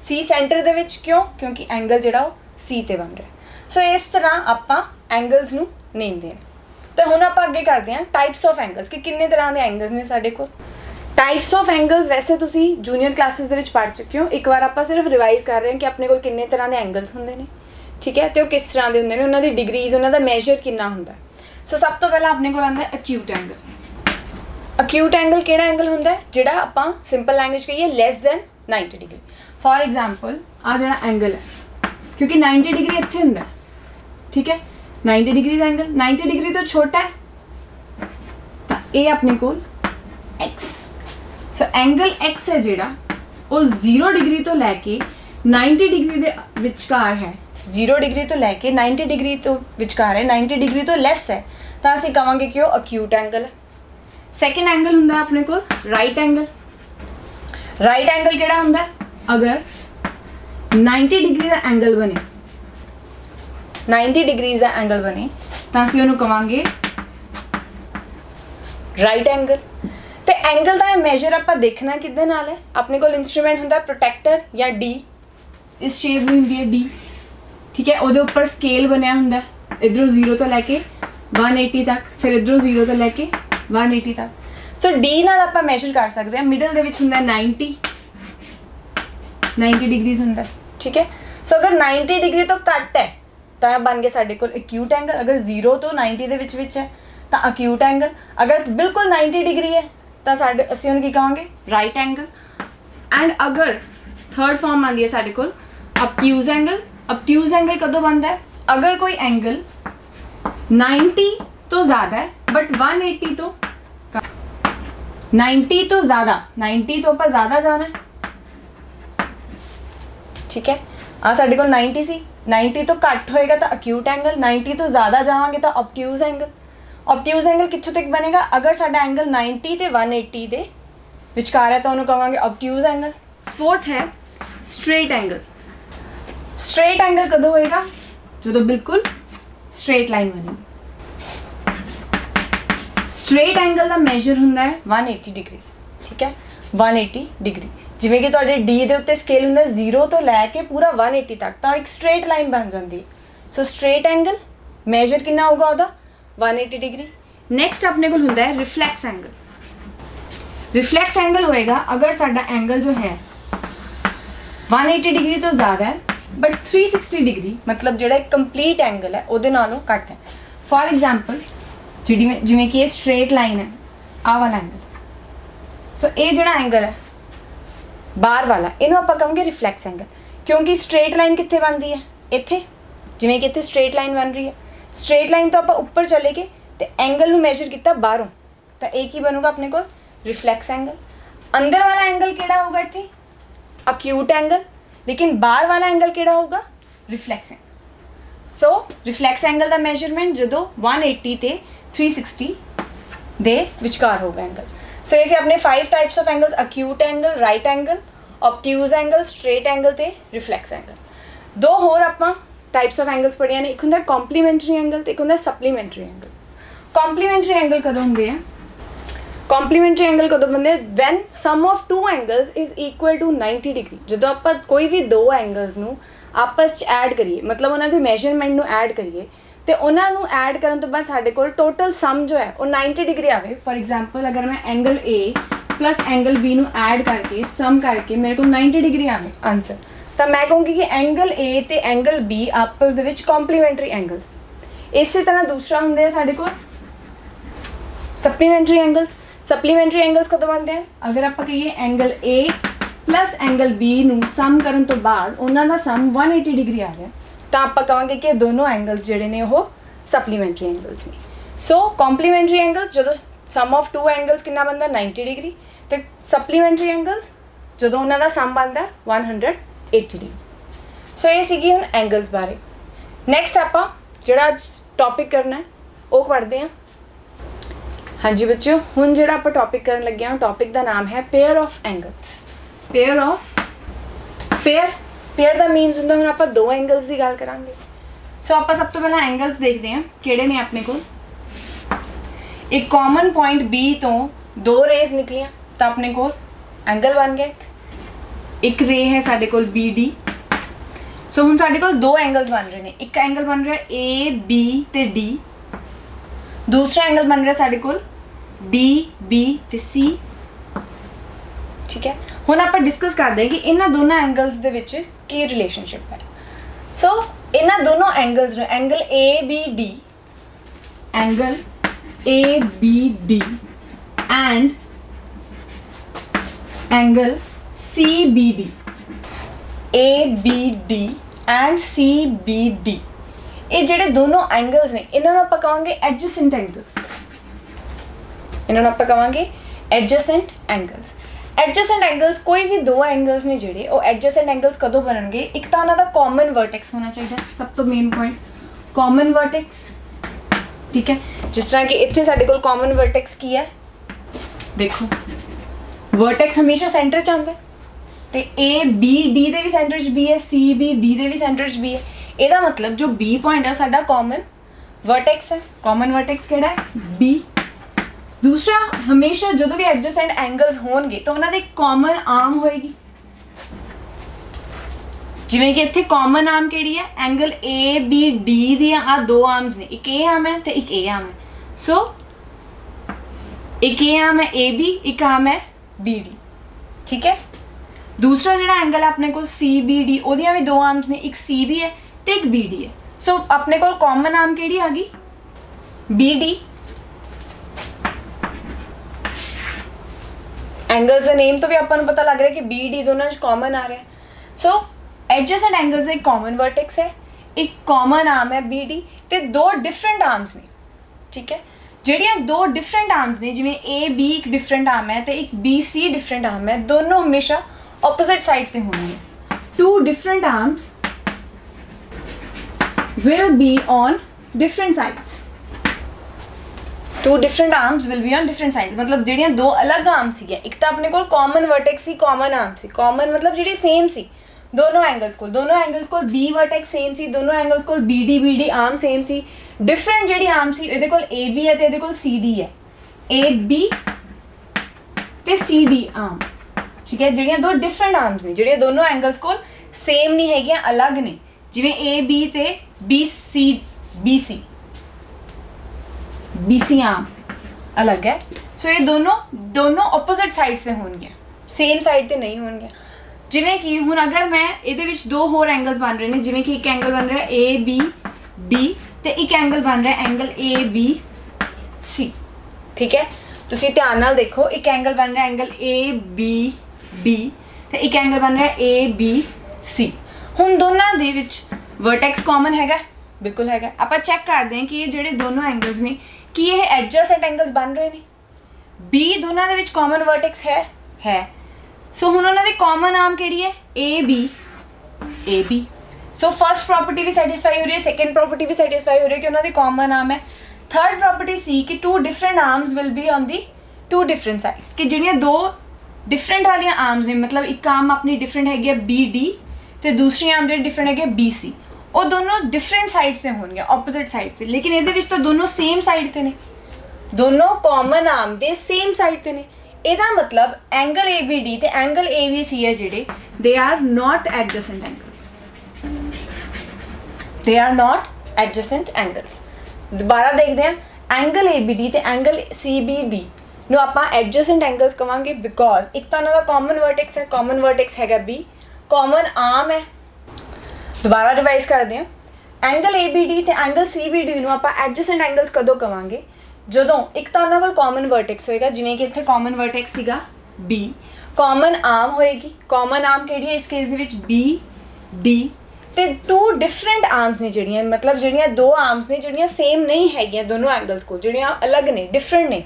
सी सेंटर दे विच क्यों क्योंकि एंगल जिहड़ा सी ते बन रहा है। सो इस तरह आपां एंगल्स नूं नेम दें। तो हुण आपां अगे करते हैं टाइप्स ऑफ एंगल्स कि किन्ने तरह के एंगल्स ने साडे कोल। टाइप्स ऑफ एंगल्स वैसे तुसी जूनियर क्लासेस दे विच पढ़ चुके हो एक बार आपां सिर्फ रिवाइज कर रहे हैं कि अपने कोल किन्ने तरह के एंगल्स हुंदे ने ठीक है तो किस तरह के होंगे ने उन्होंने डिग्रीज उन्होंने मेजर कितना होंगे। सो सब तो पहला अपने को आता है अक्यूट एंगल। अक्यूट एंगल केड़ा एंगल होंगे जिहड़ा आपां सिंपल लैंग्वेज कहिए less than 90 degree. For example आ जिहड़ा एंगल है क्योंकि 90 डिग्री इत्थे हुंदा ठीक है 90 डिग्री का एंगल 90 डिग्री तो छोटा है तो ये अपने को एक्स। सो एंगल एक्स है जिहड़ा वो 0 डिग्री तो लैके 90 डिग्री के विचकार है 0 डिग्री तो लैके 90 डिग्री तो विचकार है 90 डिग्री तो लैस है तो असीं कहांगे कि वो अक्यूट एंगल है। सैकेंड एंगल हुंदा अपने को राइट एंगल। राइट एंगल केड़ा हुंदा अगर 90 डिग्री का एंगल बने 90 डिग्रीज का एंगल बने तो असीं उहनूं कहांगे राइट एंगल। तो एंगल का मेजर आपां देखना किदे नाल है अपने को इंस्ट्रूमेंट हुंदा प्रोटेक्टर या डी इस शेप में हुंदी है डी ठीक है वो उपर स्केल बनया हुंदा इधरों 0 तो लैके 180 तक फिर इधरों 0 तो लैके 180 तक। सो डी नाल आपां मेजर कर सकते हैं मिडल दे विच हुंदा 90 डिग्रीज हुंदा ठीक है। सो अगर 90 डिग्री तो घट है तो बन गया साडे कोल एक्यूट एंगल। अगर 0 तो 90 दे विच है तो अक्यूट एंगल। अगर बिल्कुल 90 डिग्री है तो साडे असीं उहनूं की कहांगे राइट एंगल। एंड अगर थर्ड फॉर्म आंदी है साडे कोल ऑब्ट्यूज एंगल ऑब्ट्यूज एंगल कदों बनता है? अगर कोई एंगल 90 तो ज़्यादा है बट 180 तो 90 तो ज़्यादा, 90 तो आप ज़्यादा जाना है, ठीक है। साढ़े को 90 सी, 90 तो घट होएगा तो अक्यूट एंगल, 90 तो ज़्यादा जावांगे तो ऑब्ट्यूज एंगल। ऑब्ट्यूज एंगल कित्थों तक बनेगा? अगर साडा एंगल 90 ते 180 दे विचकार है तो उन्होंने कहांगे ऑब्ट्यूज एंगल। फोर्थ है स्ट्रेट एंगल। स्ट्रेट एंगल कदों होएगा? जो बिल्कुल स्ट्रेट लाइन बनेगी। स्ट्रेट एंगल का मेजर हुंदा है 180 डिग्री, ठीक है, 180 डिग्री। जिवें कि तुहाडे डी दे उत्ते स्केल हुंदा 0 तो लैके पूरा 180 तक, तो एक स्ट्रेट लाइन बन जाती है। सो स्ट्रेट एंगल मेजर कितना होगा उहदा? 180 डिग्री। नैक्सट अपने को हुंदा है रिफ्लैक्स एंगल। रिफ्लैक्स एंगल होएगा अगर साडा एंगल जो है 180 डिग्री तो ज़्यादा है बट 360 डिग्री मतलब जिहड़ा कंप्लीट एंगल है उहदे नालों घट है। फॉर एग्जाम्पल जिवें कि ये स्ट्रेट लाइन है, आ वाला एंगल। सो ये जिहड़ा एंगल है बाहर वाला, इन्हों आपां कहांगे रिफ्लैक्स एंगल, क्योंकि स्ट्रेट लाइन कित्थे बनती है? इत्थे, जिवें कि इत्थे स्ट्रेट लाइन बन रही है। स्ट्रेट लाइन तो आपां उपर चले गए तो एंगल नूं मेजर किया बाहरों, तो एक ही बनूगा अपने को रिफ्लैक्स एंगल। अंदर वाला एंगल किहड़ा होगा इत्थे? Acute angle. लेकिन बाहर वाला एंगल किहड़ा होगा? Reflex angle. So reflex angle का मेजरमेंट जो 180 ते 360 दे विचकार होगा एंगल। सो ऐसे अपने 5 types of angles, acute angle, right angle, obtuse angle, straight angle ते रिफ्लैक्स एंगल। दो होर आपां टाइप्स ऑफ एंगल्स पढ़िया ने, एक हुंदा कॉम्प्लीमेंटरी एंगल ते एक हुंदा सप्लीमेंटरी एंगल। कॉम्प्लीमेंटरी एंगल कदों हुंदे हैं? कॉम्प्लीमेंटरी एंगल कदों बनते हैं? When sum of two angles is equal to 90 degree. जो आप कोई भी दो एंगल्स नूं आपस ऐड करिए, मतलब उन्होंने मेजरमेंट नूं ऐड करिए तो उन्होंने ऐड करने तो बाद साढ़े को टोटल सम जो है वो 90 डिग्री आए। फॉर एग्जाम्पल अगर मैं angle A plus angle B नूं ऐड करके सम करके मेरे को 90 डिग्री आए आंसर, तो मैं कहूँगी कि एंगल ए ते एंगल बी आपस दे विच कॉम्प्लीमेंटरी एंगल्स। इस तरह दूसरा होंगे है साढ़े को सप्लीमेंटरी एंगल्स। सप्लीमेंटरी एंगल्स कदों बनते हैं? अगर आप कहिए angle A plus angle B नूं सम करन तो बाद उन्हां दा सम 180 डिग्री आ गया, तो आप कहांगे कि दोनों एंगल्स जिहड़े ने वो सप्लीमेंटरी एंगल्स ने। सो कॉम्प्लीमेंटरी एंगल्स जो सम ऑफ टू एंगल्स कितना बनता 90 डिग्री, तो सप्लीमेंटरी एंगल्स जो उन्हां दा सम बनता 180 डिग्री। सो ये सीगी हुण एंगल्स बारे। नैक्सट आपां जिहड़ा अज टॉपिक करना है वो पढ़ते हैं। हाँ जी बच्चों, हुण जिहड़ा आपां टॉपिक करन लगे हां, टॉपिक का नाम है पेयर ऑफ एंगल्स। पेयर का मीनस हुंदा, हुण आपां दो एंगल्स की गल करांगे। सो आपां सब तो पहला एंगल्स देखते हैं किहड़े ने अपने को। एक कॉमन पॉइंट बी तो दो रेज निकलियां तो अपने को एंगल बन गया। एक रे है साडे कोल बी डी। सो हुण साडे कोल दो एंगल्स बन रहे हैं। एक एंगल बन रहा है ए बी ते डी, दूसरा एंगल बन रहा है साडे कोल डी बी ते सी, ठीक है। हुण आपां डिस्कस करते हैं कि इन्हां दोनों एंगल्स दे विच की रिलेशनशिप है। सो इन्हां दोनों angles angle A B D, angle A B D and angle C B D, A B D and C B D, ये जिहड़े दोनों एंगल्स ने इन्हां नूं आपां कहांगे एडजेसेंट एंगल्स। इन्हां नूं आपां कहांगे एडजेसेंट एंगल्स। एडजेसेंट एंगल्स कोई भी दो एंगल्स ने जिहड़े वो एडजेसेंट एंगल्स कदों बनणगे? एक तो उन्हां दा कॉमन वर्टेक्स होना चाहिए, सब तो मेन पॉइंट कॉमन वर्टेक्स, ठीक है। जिस तरह कि इत्थे साडे कोल कॉमन वर्टेक्स की है, देखो वर्टेक्स हमेशा सेंटर च आंदा है, तो ए बी डी दे भी सेंटर च बी है, सी बी डी दे भी सेंटर च बी है। ਇਹਦਾ मतलब जो बी पॉइंट है साडा कॉमन वर्टेक्स है। कॉमन वर्टेक्स किहड़ा है? बी। दूसरा हमेशा जो भी एडजेसेंट एंगल्स होणगे तो उन्हां दे कॉमन आर्म होएगी। जिवें कि इत्थे कॉमन आर्म किहड़ी है? एंगल ए बी डी दी आ दो आर्म्स ने, एक ए आर्म है तो एक ए आर्म है। सो एक ए आर्म है ए बी, एक आर्म है बी डी, ठीक है। दूसरा जिहड़ा एंगल है अपने को सी बी डी, ओहदियां भी दो आर्म्स ने, एक सी बी है तो एक बी डी है। सो अपने को कॉमन आर्म किहड़ी आ गई? B D. एंगल्स का नेम तो भी अपन पता लग रहा है कि बी डी दोनों कॉमन आ रहा है। सो एडजेसेंट एंगल्स ਦਾ ਇੱਕ ਕਾਮਨ ਵਰਟੈਕਸ ਹੈ, ਇੱਕ ਕਾਮਨ ਆਰਮ ਹੈ BD ਤੇ ਦੋ ਡਿਫਰੈਂਟ ਆਰਮਸ ਨੇ। ਠੀਕ ਹੈ, ਜਿਹੜੀਆਂ ਦੋ ਡਿਫਰੈਂਟ ਆਰਮਸ ਨੇ, ਜਿਵੇਂ AB ਇੱਕ ਡਿਫਰੈਂਟ ਆਰਮ ਹੈ ਤੇ ਇੱਕ BC ਡਿਫਰੈਂਟ ਆਰਮ ਹੈ, ਦੋਨੋਂ ਹਮੇਸ਼ਾ ਆਪੋਜ਼ਿਟ ਸਾਈਡ ਤੇ ਹੋਣਗੇ। Two different arms will be on different sides. Two different arms will be on different sides, मतलब ਜਿਹੜੀਆਂ ਦੋ ਅਲੱਗ ਆਰਮ ਸੀ, ਇੱਕ ਤਾਂ ਆਪਣੇ ਕੋਲ ਕਾਮਨ ਵਰਟੈਕਸ ਸੀ, ਕਾਮਨ ਆਰਮ ਸੀ, ਕਾਮਨ ਮਤਲਬ ਜਿਹੜੀ ਸੇਮ ਸੀ ਦੋਨੋਂ ਐਂਗਲਸ ਕੋਲ B ਵਰਟੈਕਸ ਸੇਮ ਸੀ, ਦੋਨੋਂ ਐਂਗਲਸ ਕੋਲ BD ਆਰਮ ਸੇਮ ਸੀ। ਡਿਫਰੈਂਟ ਜਿਹੜੀ ਆਰਮ ਸੀ, ਇਹਦੇ ਕੋਲ AB ਹੈ ਤੇ ਇਹਦੇ ਕੋਲ CD ਹੈ, AB ਤੇ CD ਆਰਮ। ਠੀਕ ਹੈ, ਜਿਹੜੀਆਂ ਦੋ ਡਿਫਰੈਂਟ ਆਰਮਸ ਨੇ, ਜਿਹੜੀਆਂ ਦੋਨੋਂ ਐਂਗਲਸ ਕੋਲ ਸੇਮ ਨਹੀਂ ਹੈਗੀਆਂ, ਅਲੱਗ ਨੇ, ਜਿਵੇਂ AB ਤੇ BC ਆਰਮ ਅਲੱਗ ਹੈ। ਸੋ ਇਹ ਦੋਨੋਂ ਆਪੋਜ਼ਿਟ ਸਾਈਡਸ ਤੇ ਹੋਣਗੀਆਂ, ਸੇਮ ਸਾਈਡ ਤੇ ਨਹੀਂ ਹੋਣਗੀਆਂ। ਜਿਵੇਂ ਕਿ ਹੁਣ ਅਗਰ ਮੈਂ ਇਹਦੇ ਵਿੱਚ ਦੋ ਹੋਰ ਐਂਗਲਸ ਬਣ ਰਹੇ ਨੇ, ਜਿਵੇਂ ਕਿ ਇੱਕ ਐਂਗਲ ਬਣ ਰਿਹਾ ABD ਤੇ ਇੱਕ ਐਂਗਲ ਬਣ ਰਿਹਾ ਐਂਗਲ ABC। ਠੀਕ ਹੈ, ਤੁਸੀਂ ਧਿਆਨ ਨਾਲ ਦੇਖੋ, ਇੱਕ ਐਂਗਲ ਬਣ ਰਿਹਾ ਐਂਗਲ ABD ਤੇ ਇੱਕ ਐਂਗਲ ਬਣ ਰਿਹਾ ABC। ਹੁਣ ਦੋਨਾਂ ਦੇ ਵਿੱਚ ਵਰਟੈਕਸ ਕਾਮਨ ਹੈਗਾ, ਬਿਲਕੁਲ ਹੈਗਾ। ਆਪਾਂ ਚੈੱਕ ਕਰਦੇ ਹਾਂ ਕਿ ਇਹ ਜਿਹੜੇ ਦੋਨੋਂ ਐਂਗਲਸ ਨੇ, ਕੀ ਇਹ ਐਡਜਸੈਂਟ ਐਂਗਲਸ ਬਣ ਰਹੇ ਨੇ। B ਦੋਨਾਂ ਦੇ ਵਿੱਚ ਕਾਮਨ ਵਰਟੈਕਸ ਹੈ। ਸੋ ਹੁਣ ਉਹਨਾਂ ਦੀ ਕਾਮਨ ਆਰਮ ਕਿਹੜੀ ਹੈ, AB। ਸੋ ਫਰਸਟ ਪ੍ਰੋਪਰਟੀ ਵੀ ਸੈਟੀਸਫਾਈ ਹੋ ਰਹੀ ਹੈ, ਸੈਕੰਡ ਪ੍ਰੋਪਰਟੀ ਵੀ ਸੈਟੀਸਫਾਈ ਹੋ ਰਹੀ ਹੈ ਕਿ ਉਹਨਾਂ ਦੀ ਕਾਮਨ ਆਰਮ ਹੈ। ਥਰਡ ਪ੍ਰੋਪਰਟੀ ਸੀ ਕਿ two different arms will be on the two different sides, ਕਿ ਜਿਹੜੀਆਂ ਦੋ ਡਿਫਰੈਂਟ ਵਾਲੀਆਂ ਆਰਮਸ ਨੇ, ਮਤਲਬ ਇੱਕ ਆਰਮ ਆਪਣੀ ਡਿਫਰੈਂਟ ਹੈਗੀ ਹੈ BD ਤੇ ਦੂਸਰੀ ਆਰਮ ਜਿਹੜੀ ਡਿਫਰੈਂਟ ਹੈਗੀ ਹੈ BC, ਉਹ ਦੋਨੋਂ ਡਿਫਰੈਂਟ ਸਾਈਡਸ ਤੇ ਹੋਣਗੇ, ਆਪੋਜ਼ਿਟ ਸਾਈਡਸ ਤੇ। ਲੇਕਿਨ ਇਹਦੇ ਵਿੱਚ ਤਾਂ ਦੋਨੋਂ ਸੇਮ ਸਾਈਡ ਤੇ ਨੇ, ਦੋਨੋਂ ਕਾਮਨ ਆਰਮ ਦੇ ਸੇਮ ਸਾਈਡ ਤੇ ਨੇ। ਇਹਦਾ ਮਤਲਬ ਐਂਗਲ ABD ਤੇ ਐਂਗਲ ABC ਹੈ ਜਿਹੜੇ, they are not adjacent angles, they are not adjacent angles. ਦੁਬਾਰਾ ਦੇਖਦੇ ਹਾਂ, ਐਂਗਲ ABD ਤੇ ਐਂਗਲ CBD ਨੂੰ ਆਪਾਂ ਐਡਜੈਸੈਂਟ ਐਂਗਲਸ ਕਵਾਂਗੇ, ਬਿਕੋਜ਼ ਇੱਕ ਤਾਂ ਉਹਨਾਂ ਦਾ ਕਾਮਨ ਵਰਟੈਕਸ ਹੈ, ਕਾਮਨ ਵਰਟੈਕਸ ਹੈਗਾ B, ਕਾਮਨ ਆਰਮ ਹੈ। ਦੁਬਾਰਾ ਰਿਵਾਈਜ਼ ਕਰਦੇ ਹਾਂ, ਐਂਗਲ ABD ਤੇ ਐਂਗਲ CBD ਨੂੰ ਆਪਾਂ ਐਡਜੈਸੈਂਟ ਐਂਗਲਸ ਕਦੋਂ ਕਵਾਂਗੇ, ਜਦੋਂ ਇੱਕ ਤਾਂ ਉਹਨਾਂ ਕੋਲ ਕਾਮਨ ਵਰਟੈਕਸ ਹੋਏਗਾ, ਜਿਵੇਂ ਕਿ ਇੱਥੇ ਕਾਮਨ ਵਰਟੈਕਸ ਸੀਗਾ B, ਕਾਮਨ ਆਰਮ ਹੋਏਗੀ, ਕਾਮਨ ਆਰਮ ਕਿਹੜੀ ਹੈ ਇਸ ਕੇਸ ਦੇ ਵਿੱਚ BD, ਤੇ ਟੂ ਡਿਫਰੈਂਟ ਆਰਮਸ ਨੇ ਜਿਹੜੀਆਂ, ਮਤਲਬ ਜਿਹੜੀਆਂ ਦੋ ਆਰਮਸ ਨੇ ਜਿਹੜੀਆਂ ਸੇਮ ਨਹੀਂ ਹੈਗੀਆਂ ਦੋਨੋਂ ਐਂਗਲਸ ਕੋਲ, ਜਿਹੜੀਆਂ ਅਲੱਗ ਨੇ, ਡਿਫਰੈਂਟ ਨੇ,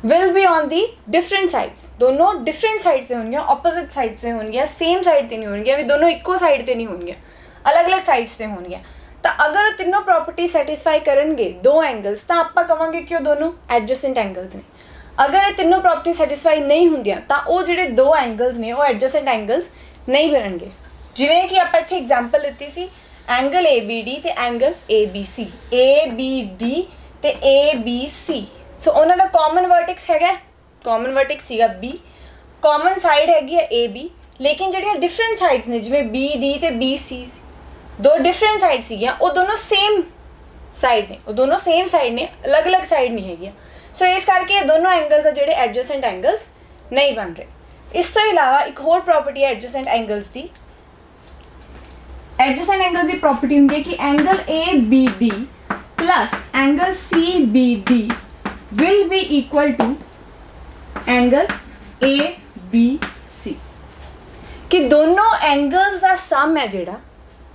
will be on the different sides, ਦੋਨੋਂ ਡਿਫਰੈਂਟ ਸਾਈਡਸ ਤੇ ਹੋਣਗੀਆਂ, ਆਪੋਜ਼ਿਟ ਸਾਈਡਸ ਤੇ ਹੋਣਗੀਆਂ, ਸੇਮ ਸਾਈਡ ਤੇ ਨਹੀਂ ਹੋਣਗੀਆਂ, ਵੀ ਦੋਨੋਂ ਇੱਕੋ ਸਾਈਡ ਤੇ ਨਹੀਂ ਹੋਣਗੀਆਂ, ਅਲੱਗ-ਅਲੱਗ ਸਾਈਡਸ ਤੇ ਹੋਣਗੀਆਂ। ਤਾਂ ਅਗਰ ਉਹ ਤਿੰਨੋਂ ਪ੍ਰੋਪਰਟੀ ਸੈਟੀਸਫਾਈ ਕਰਨਗੇ ਦੋ ਐਂਗਲਸ, ਤਾਂ ਆਪਾਂ ਕਵਾਂਗੇ ਕਿ ਉਹ ਦੋਨੋਂ ਐਡਜੈਸੈਂਟ ਐਂਗਲਸ ਨੇ। ਅਗਰ ਇਹ ਤਿੰਨੋਂ ਪ੍ਰੋਪਰਟੀ ਸੈਟੀਸਫਾਈ ਨਹੀਂ ਹੁੰਦੀਆਂ, ਤਾਂ ਉਹ ਜਿਹੜੇ ਦੋ ਐਂਗਲਸ ਨੇ ਉਹ ਐਡਜੈਸੈਂਟ ਐਂਗਲਸ ਨਹੀਂ ਬਣਨਗੇ। ਜਿਵੇਂ ਕਿ ਆਪਾਂ ਇੱਥੇ ਐਗਜ਼ਾਮਪਲ ਦਿੱਤੀ ਸੀ, ਐਂਗਲ ABD ਤੇ ਐਂਗਲ ABC, ABD ਤੇ ABC। ਸੋ ਉਹਨਾਂ ਦਾ ਕਾਮਨ ਵਰਟੈਕਸ ਹੈਗਾ, ਕਾਮਨ ਵਰਟੈਕਸ ਸੀਗਾ B, ਕਾਮਨ ਸਾਈਡ ਹੈਗੀ ਹੈ AB, ਲੇਕਿਨ ਜਿਹੜੀਆਂ ਡਿਫਰੈਂਟ ਸਾਈਡਸ ਨੇ, ਜਿਵੇਂ BD ਤੇ BC, ਦੋ ਡਿਫਰੈਂਟ ਸਾਈਡ ਸੀਗੀਆਂ, ਉਹ ਦੋਨੋਂ ਸੇਮ ਸਾਈਡ ਨੇ, ਉਹ ਦੋਨੋਂ ਸੇਮ ਸਾਈਡ ਨੇ, ਅਲੱਗ-ਅਲੱਗ ਸਾਈਡ ਨਹੀਂ ਹੈਗੀਆਂ। ਸੋ ਇਸ ਕਰਕੇ ਇਹ ਦੋਨੋਂ ਐਂਗਲਸ ਆ ਜਿਹੜੇ ਐਡਜੈਸੈਂਟ ਐਂਗਲਸ ਨਹੀਂ ਬਣ ਰਹੇ। ਇਸ ਤੋਂ ਇਲਾਵਾ ਇੱਕ ਹੋਰ ਪ੍ਰੋਪਰਟੀ ਹੈ ਐਡਜੈਸੈਂਟ ਐਂਗਲਸ ਦੀ। ਐਡਜੈਸੈਂਟ ਐਂਗਲਸ ਦੀ ਪ੍ਰੋਪਰਟੀ ਹੁੰਦੀ ਹੈ ਕਿ angle ABD plus angle CBD will be equal to angle ABC, ਕਿ ਦੋਨੋਂ ਐਂਗਲਸ ਦਾ ਸਮ ਹੈ ਜਿਹੜਾ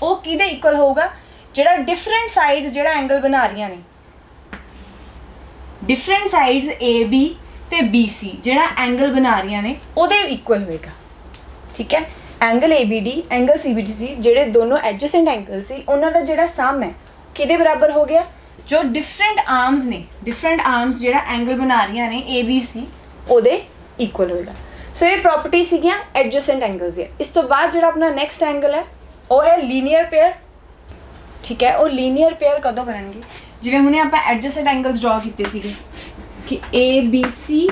ਉਹ ਕਿਹਦੇ ਇਕੁਅਲ ਹੋਊਗਾ, ਜਿਹੜਾ ਡਿਫਰੈਂਟ ਸਾਈਡਸ ਜਿਹੜਾ ਐਂਗਲ ਬਣਾ ਰਹੀਆਂ ਨੇ, ਡਿਫਰੈਂਟ ਸਾਈਡਸ AB ਤੇ BC ਜਿਹੜਾ ਐਂਗਲ ਬਣਾ ਰਹੀਆਂ ਨੇ ਉਹਦੇ ਇਕੁਅਲ ਹੋਏਗਾ। ਠੀਕ ਹੈ, ਐਂਗਲ ABD ਐਂਗਲ CBD ਸੀ ਜਿਹੜੇ ਦੋਨੋਂ ਐਡਜੈਸੈਂਟ ਐਂਗਲ ਸੀ, ਉਹਨਾਂ ਦਾ ਜਿਹੜਾ ਸਮ ਹੈ ਕਿਹਦੇ ਬਰਾਬਰ ਹੋ ਗਿਆ, ਜੋ ਡਿਫਰੈਂਟ ਆਰਮਸ ਨੇ, ਡਿਫਰੈਂਟ ਆਰਮਸ ਜਿਹੜਾ ਐਂਗਲ ਬਣਾ ਰਹੀਆਂ ਨੇ ABC ਉਹਦੇ ਇਕੁਅਲ ਹੋਏਗਾ। ਸੋ ਇਹ ਪ੍ਰੋਪਰਟੀ ਸੀਗੀਆਂ ਐਡਜੈਸੈਂਟ ਐਂਗਲਸ ਦੀਆਂ। ਇਸ ਤੋਂ ਬਾਅਦ ਜਿਹੜਾ ਆਪਣਾ ਨੈਕਸਟ ਐਂਗਲ ਹੈ ਉਹ ਹੈ ਲੀਨੀਅਰ ਪੇਅਰ। ਠੀਕ ਹੈ, ਉਹ ਲੀਨੀਅਰ ਪੇਅਰ ਕਦੋਂ ਕਰਨਗੇ, ਜਿਵੇਂ ਹੁਣੇ ਆਪਾਂ ਐਡਜੈਸੈਂਟ ਐਂਗਲਸ ਡਰਾ ਕੀਤੇ ਸੀਗੇ ਕਿ ABC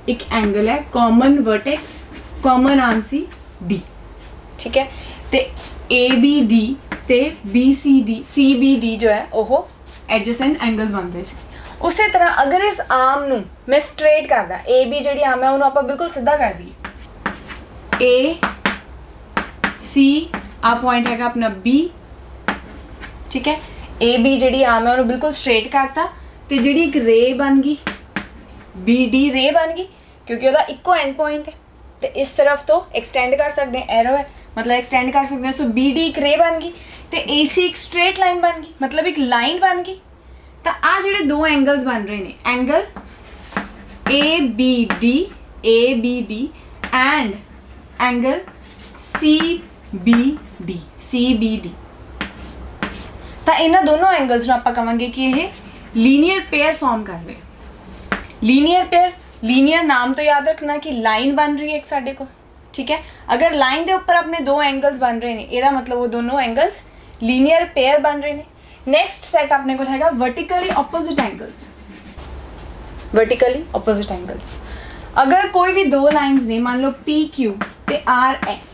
ਇੱਕ ਐਂਗਲ ਹੈ, ਕਾਮਨ ਵਰਟੈਕਸ, ਕਾਮਨ ਆਰਮ ਸੀ D। ਠੀਕ ਹੈ, ਤੇ ABD ਤੇ CBD ਜੋ ਹੈ ਉਹ ਐਡਜੈਸੈਂਟ ਐਂਗਲਸ ਬਣਦੇ ਸੀ। ਉਸੇ ਤਰ੍ਹਾਂ ਅਗਰ ਇਸ ਆਰਮ ਨੂੰ ਮੈਂ ਸਟ੍ਰੇਟ ਕਰਦਾ, AB ਜਿਹੜੀ ਆਰਮ ਹੈ ਉਹਨੂੰ ਆਪਾਂ ਬਿਲਕੁਲ ਸਿੱਧਾ ਕਰ ਦਈਏ, AC ਆ ਪੁਆਇੰਟ ਹੈਗਾ ਆਪਣਾ B। ਠੀਕ ਹੈ, AB ਜਿਹੜੀ ਆਰਮ ਹੈ ਉਹਨੂੰ ਬਿਲਕੁਲ ਸਟ੍ਰੇਟ ਕਰਤਾ, ਤੇ ਜਿਹੜੀ ਇੱਕ ਰੇ ਬਣ ਗਈ BD ਰੇ ਬਣ ਗਈ, ਕਿਉਂਕਿ ਉਹਦਾ ਇੱਕੋ ਐਂਡ ਪੁਆਇੰਟ ਹੈ। तो इस तरफ तो एक्सटेंड कर सकते हैं, एरो है मतलब एक्सटेंड कर सकते हैं। सो बी डी एक रे बन गई तो ए सी एक स्ट्रेट लाइन बन गई, मतलब एक लाइन बन गई। तो आ ਜਿਹੜੇ दो एंगल्स बन रहे हैं, angle A B D and angle C B D. तो इन्होंने दोनों एंगल्स ਨੂੰ ਆਪਾਂ ਕਹਾਂਗੇ कि ये लीनियर पेयर फॉर्म कर रहे हैं। लीनियर पेयर, लीनियर नाम तो याद रखना कि लाइन बन रही है एक साढ़े को, ठीक है। अगर लाइन के उपर अपने दो एंगल्स बन रहे हैं, ਇਹਦਾ मतलब वो दोनों एंगल्स लीनियर पेयर बन रहे हैं। नैक्सट सैट अपने को है vertically opposite angles. Vertically opposite angles, अगर कोई भी दो लाइन्स ने, मान लो पी क्यू ते R S,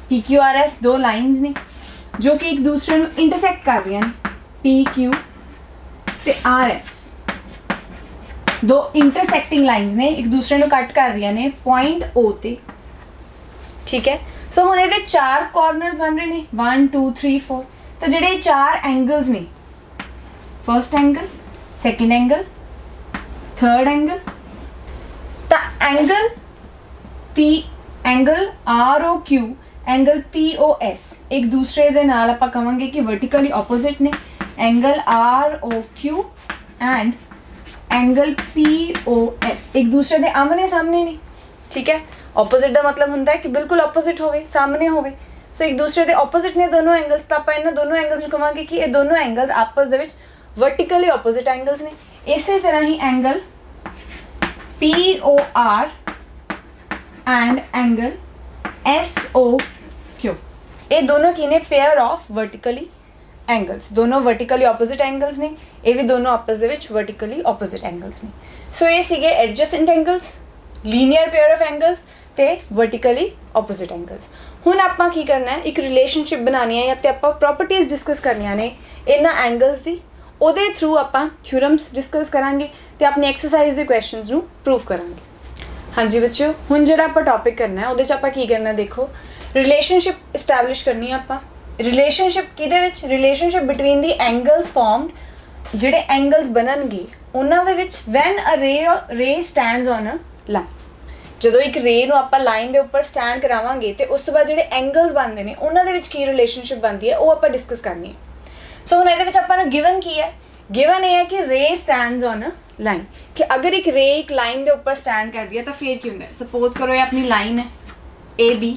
P Q R S दो लाइन्स ने जो कि एक दूसरे को इंटरसेक्ट कर रही हैं, पी क्यू ते आर एस दो इंटरसेक्टिंग लाइन्स ने एक दूसरे को कट कर रही ने पॉइंट ओ ते, ठीक है। सो हुण इहदे चार कॉर्नर्स बन रहे हैं, 1 2 3 4। तो जिहड़े चार एंगल्स ने, first angle, second angle, third angle, तो angle P, angle R O Q, angle P O S एक दूसरे दे नाल आपां कहांगे कि वर्टिकली ऑपोजिट ने। Angle R O Q and angle P O S एक दूसरे दे आमने सामने ने, ठीक है। ऑपोजिट का मतलब होंदा है कि बिल्कुल ऑपोजिट होवे, सामने होवे। सो एक दूसरे के ऑपोजिट ने दोनों एंगल्स, तो आप इन्होंने दोनों एंगल्स कहांगे कि ये दोनों एंगल्स आपस दे विच वर्टिकली ऑपोजिट एंगल्स ने। इसी तरह ही angle P O R and angle S O Q, ये दोनों की ने पेयर ऑफ वर्टिकली एंगल्स, दोनों वर्टिकली ऑपोजिट एंगल्स ने, ये भी दोनों आपस दे विच वर्टिकली ऑपोजिट एंगल्स ने। सो ये सीगे adjacent angles, linear pair of angles ते वर्टिकली ऑपोजिट एंगल्स। हुण आपां की करना है, एक रिलेशनशिप बनानी है या तो आपां प्रॉपर्टीज़ डिस्कस करनियां ने इन्हां एंगल्स दी, उहदे थ्रू आपां थ्योरम्स डिस्कस करांगे ते अपनी एक्सरसाइज दे क्वेश्चनस नूं प्रूव करांगे। हाँ जी बच्चों, हुण जिहड़ा आपां टॉपिक करना है उहदे च आपां की करना, देखो रिलेशनशिप इस्टैबलिश करनी है आपां। रिलेशनशिप किहदे विच, relationship between the angles formed, जिहड़े एंगल्स बननगे उन्हां दे which when a ray stands on a line. ਜਦੋਂ एक रे ਨੂੰ ਆਪਾਂ ਲਾਈਨ ਦੇ ਉੱਪਰ ਸਟੈਂਡ ਕਰਾਵਾਂਗੇ ਤੇ ਉਸ ਤੋਂ ਬਾਅਦ ਜਿਹੜੇ ਐਂਗਲਸ ਬਣਦੇ ਨੇ ਉਹਨਾਂ ਦੇ ਵਿੱਚ ਕੀ ਰਿਲੇਸ਼ਨਸ਼ਿਪ ਬਣਦੀ ਹੈ ਉਹ ਆਪਾਂ ਡਿਸਕਸ ਕਰਨੀ ਹੈ। ਸੋ ਹੁਣ ਇਹਦੇ ਵਿੱਚ ਆਪਾਂ ਨੂੰ ਗਿਵਨ ਕੀ ਹੈ, ਗਿਵਨ ਇਹ ਹੈ ਕਿ ਰੇ ਸਟੈਂਡਸ ਔਨ ਅ ਲਾइन, कि अगर एक रे एक लाइन के ऊपर स्टैंड कर दिया तो फिर क्या होता है। सपोज करो ये अपनी लाइन है ए बी,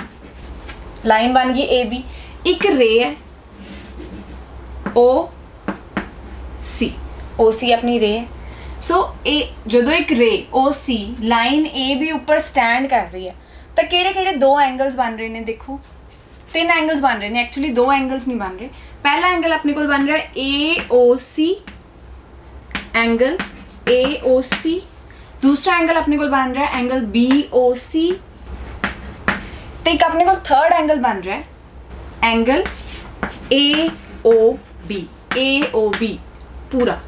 लाइन बन गई ए बी, एक रे है ओ सी अपनी रे है। सो ए जो एक रे ओ सी लाइन ए बी उपर स्टैंड कर रही है तो किहड़े दो एंगल्स बन रहे हैं, देखो 3 एंगल्स बन रहे हैं, एक्चुअली 2 एंगल्स नहीं बन रहे। पहला एंगल अपने को बन रहा है ए O C, angle A O सी। दूसरा एंगल अपने को बन रहा है एंगल बी ओ सी, तो एक अपने को थर्ड एंगल बन रहा है एंगल ए ओ बी पूरा,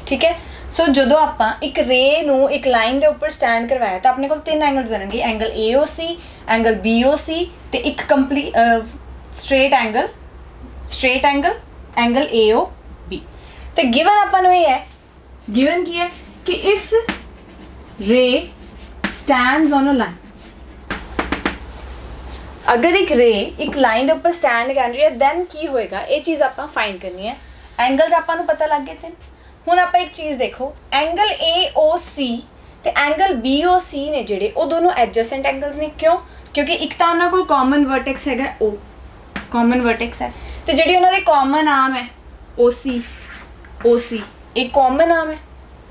ठीक है। सो जो आप एक रे नू एक लाइन के उपर स्टैंड करवाया तो अपने को 3 एंगल्स बननगे, angle A O C, angle B O C तो एक complete straight angle angle A O B. तो गिवन अपन ये है, गिवन की है कि if ray stands on a line, अगर एक रे एक लाइन के उपर स्टैंड कर रही है दैन की होएगा, ये चीज़ आप फाइंड करनी है। एंगल्स आपको पता लग गए थे। हुण आप एक चीज़ देखो, एंगल ए ओ सी तो एंगल बी ओ सी ने जिहड़े वो दोनों एडजसेंट एंगल्स ने। क्यों? क्योंकि एक तो उन्होंने कोल कॉमन वर्टेक्स है ओ, कॉमन वर्टेक्स है, तो जिहड़ी उन्होंने कॉमन आर्म है ओ सी एक कॉमन आर्म है,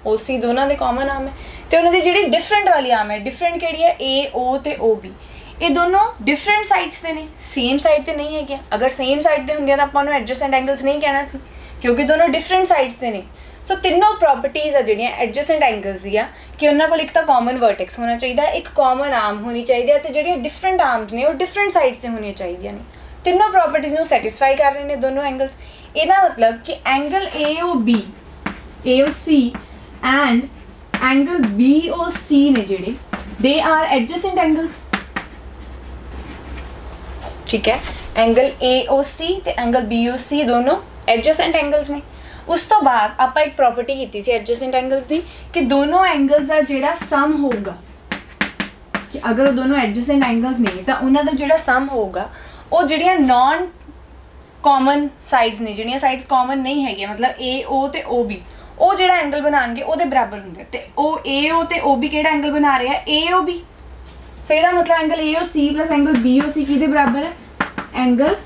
ओ सी दोनों के कॉमन आर्म है। तो उन्होंने जिहड़ी डिफरेंट वाली आर्म है, डिफरेंट किहड़ी है ए ओ ते ओ बी, ये दोनों डिफरेंट साइड्स से ने, सेम साइड ते नहीं है। अगर सेम साइड ते हुंदियां तां आपां उन्होंने एडजसेंट एंगल्स नहीं कहना सी, क्योंकि दोनों डिफरेंट साइड्स से ने। सो तीनों प्रॉपर्टीज़ है जिहड़ियां एडजसेंट एंगल्स दी कि उन्होंने कोल एक तो कॉमन वर्टेक्स होना चाहिए, एक कॉमन आर्म होनी चाहिए, तो जिहड़ियां डिफरेंट आर्म्स ने वो डिफरेंट साइड्स से होनी चाहिए ने। तीनों प्रॉपर्टीज़ नूं सैटिस्फाई कर रहे हैं दोनों एंगल्स। इहदा मतलब कि angle A O C and angle B O C ने जिहड़े दे आर एडजसेंट एंगल्स, ठीक है। एंगल ए ओ सी ते एंगल बी ओ सी दोनों एडजसेंट एंगल्स ने। उस तो बाद आप एक प्रॉपर्टी की सी एडजसेंट एंगल्स की कि दोनों एंगल्स का जिहड़ा सम होगा कि अगर वो दोनों एडजेसेंट एंगल्स नहीं तो उन्होंने जो सम होगा वो ਜਿਹੜੀਆਂ नॉन कॉमन साइड्स ने ਜਿਹੜੀਆਂ साइड्स कॉमन नहीं है मतलब ए ओ तो ओ बी वो जो एंगल बनाएंगे वो बराबर होंगे तो वो ए ओ तो ओ बी केड़ा एंगल बना रहे हैं ए ओ बी सो ਇਹਦਾ मतलब angle A O C plus angle B O C किहदे बराबर है एंगल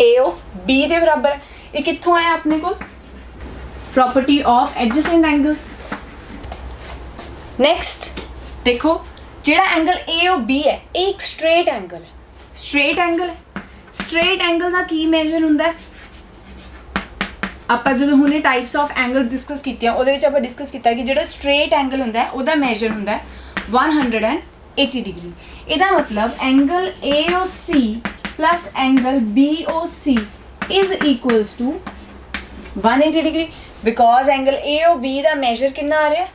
ए ओ बी के बराबर है ये कित्थों आया अपने को property of adjacent angles next देखो जो एंगल ए ओ बी है एक स्ट्रेट एंगल है स्ट्रेट एंगल का की मेजर होंगे आप जो हमने टाइप्स ऑफ एंगल्स डिस्कस किए आप डिस्कस किया कि जो स्ट्रेट एंगल होंगे वह मेजर होंगे 180 डिग्री इसका मतलब angle A O C plus angle B O C is equals to 180 degree because angle A O B का मेजर कितना आ रहा है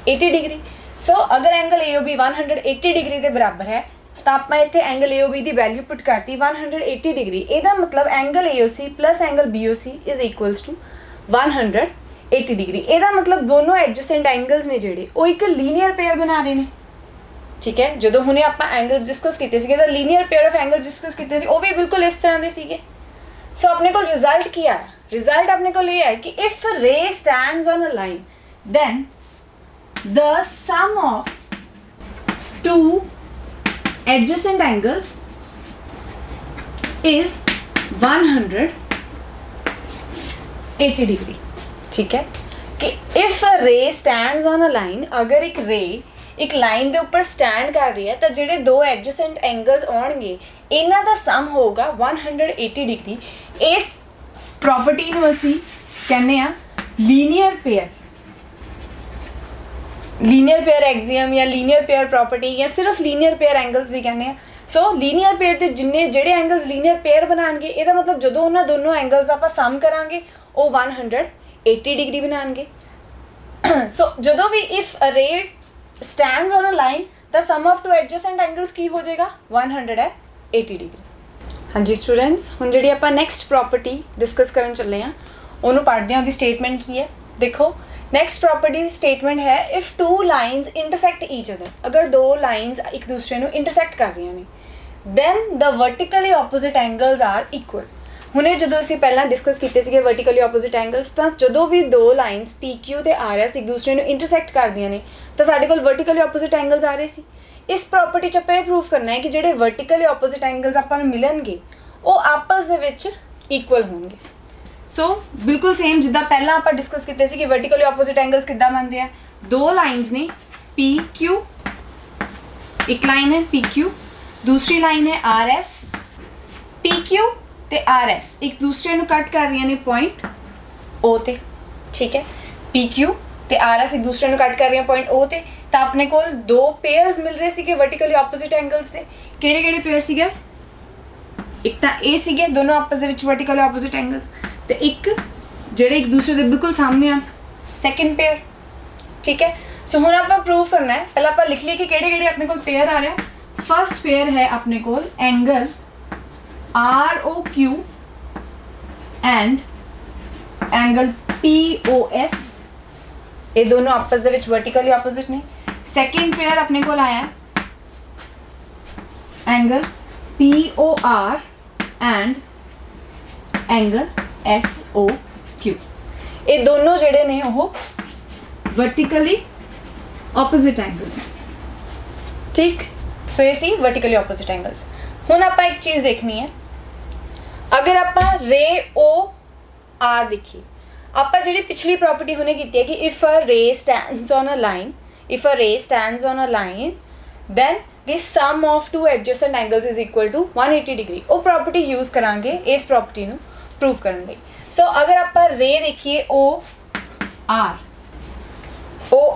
180 डिग्री सो अगर angle A O B 180 degree के बराबर है तो आप इतने एंगल ए ओ बी की वैल्यू पुट करती 180 डिग्री इसका मतलब angle A O C plus angle B O C is equals to 180 degree इसका मतलब दोनों एडजेसेंट एंगल्स ने जोड़े वो एक लीनियर पेयर बना रहे हैं ठीक है जो हमने आप एंगल्स डिस्कस किए linear pair of angles discuss किए वो भी बिल्कुल इस तरह के सीगे सो अपने को रिजल्ट क्या है रिजल्ट अपने को ये है कि if ray stands on a line then the sum of two adjacent angles is 180 degree ठीक है कि if a ray stands on a line अगर एक रे एक लाइन के उपर स्टैंड कर रही है तो जो दो एडजेसेंट एंगल्स आउणगे इन्हां दा सम होगा 180 डिग्री इस प्रॉपर्टी नूं असीं कहने आ लीनियर पेयर एक्सियम या लीनियर पेयर प्रॉपर्टी या सिर्फ लीनियर पेयर एंगल्स भी कहने सो लीनियर पेयर के जिन्ने जेडे एंगल्स लीनियर पेयर बनाएंगे इसका मतलब जो उन्होंने दोनों एंगल्स आप सम करांगे वो 180 डिग्री बनाएंगे सो जो भी if a ray stands on a line the sum of two adjacent angles की हो जाएगा 180 डिग्री हाँ जी स्टूडेंट्स हुण जिहड़ी आपां नैक्सट प्रॉपर्टी डिस्कस करन चले हैं उन्होंने पढ़ते हैं उसकी स्टेटमेंट की है देखो नैक्सट प्रॉपर्टी स्टेटमेंट है if two lines intersect each other अगर दो लाइन्स एक दूसरे को इंटरसैक्ट कर रही हैं then the vertically opposite angles are equal हुणे जो असीं पहला डिस्कस किए वर्टिकली ऑपोजिट एंगल्स तो जो भी दो लाइन्स पी क्यू ते आर एस एक दूसरे को इंटरसैक्ट करदियां ने तो साडे कोल वर्टिकली ऑपोजिट एंगल्स आ रहे सी इस प्रॉपर्टी च आपां प्रूव करना है कि जो वर्टिकली ऑपोजिट एंगल्स आपां नूं मिलणगे वो आपस दे विच इक्वल होणगे सो बिल्कुल सेम जिदा पहला आप डिस्कस किए कि वर्टिकली ऑपोजिट एंगल्स किद्दां बनते हैं दो लाइन्स ने पी क्यू एक लाइन है पी क्यू दूसरी लाइन है आर एस पी क्यू ते आर एस एक दूसरे को कट कर रही ने पॉइंट ओ ते ठीक है पी क्यू ते आर एस एक दूसरे को कट कर रही पॉइंट ओ ते तो अपने को दो पेयर्स मिल रहे थे वर्टिकली ऑपोजिट एंगल्स के किहड़े पेयर सीगे एक तो ये सीगे दोनों आपस दे विच वर्टिकली ऑपोजिट एंगल्स तो एक जेडे एक दूसरे के बिल्कुल सामने आन सैकेंड पेयर ठीक है सो हुण आप प्रूव करना है पहले आप लिख लिए कि केड़े अपने को पेयर आ रहा है फर्स्ट पेयर है अपने को angle R O Q and angle P O S ये दोनों आपस दे विच वर्टिकली ऑपोजिट ने सैकेंड पेयर अपने को आया angle P O R and angle S O Q ये दोनों जेडे ने वो वर्टिकली ऑपोजिट एंगल्स हैं ठीक सो ये सी वर्टिकली ऑपोजिट एंगल्स हुण आप एक चीज़ देखनी है अगर आप रे ओ आर देखिए आप जी पिछली प्रॉपर्टी हमने की है कि if a ray stands on a line then the sum of two adjacent angles is equal to 180 degree वो प्रॉपर्टी यूज़ करांगे इस प्रॉपर्टी नूं प्रूव करने सो अगर आप रे देखिए ओ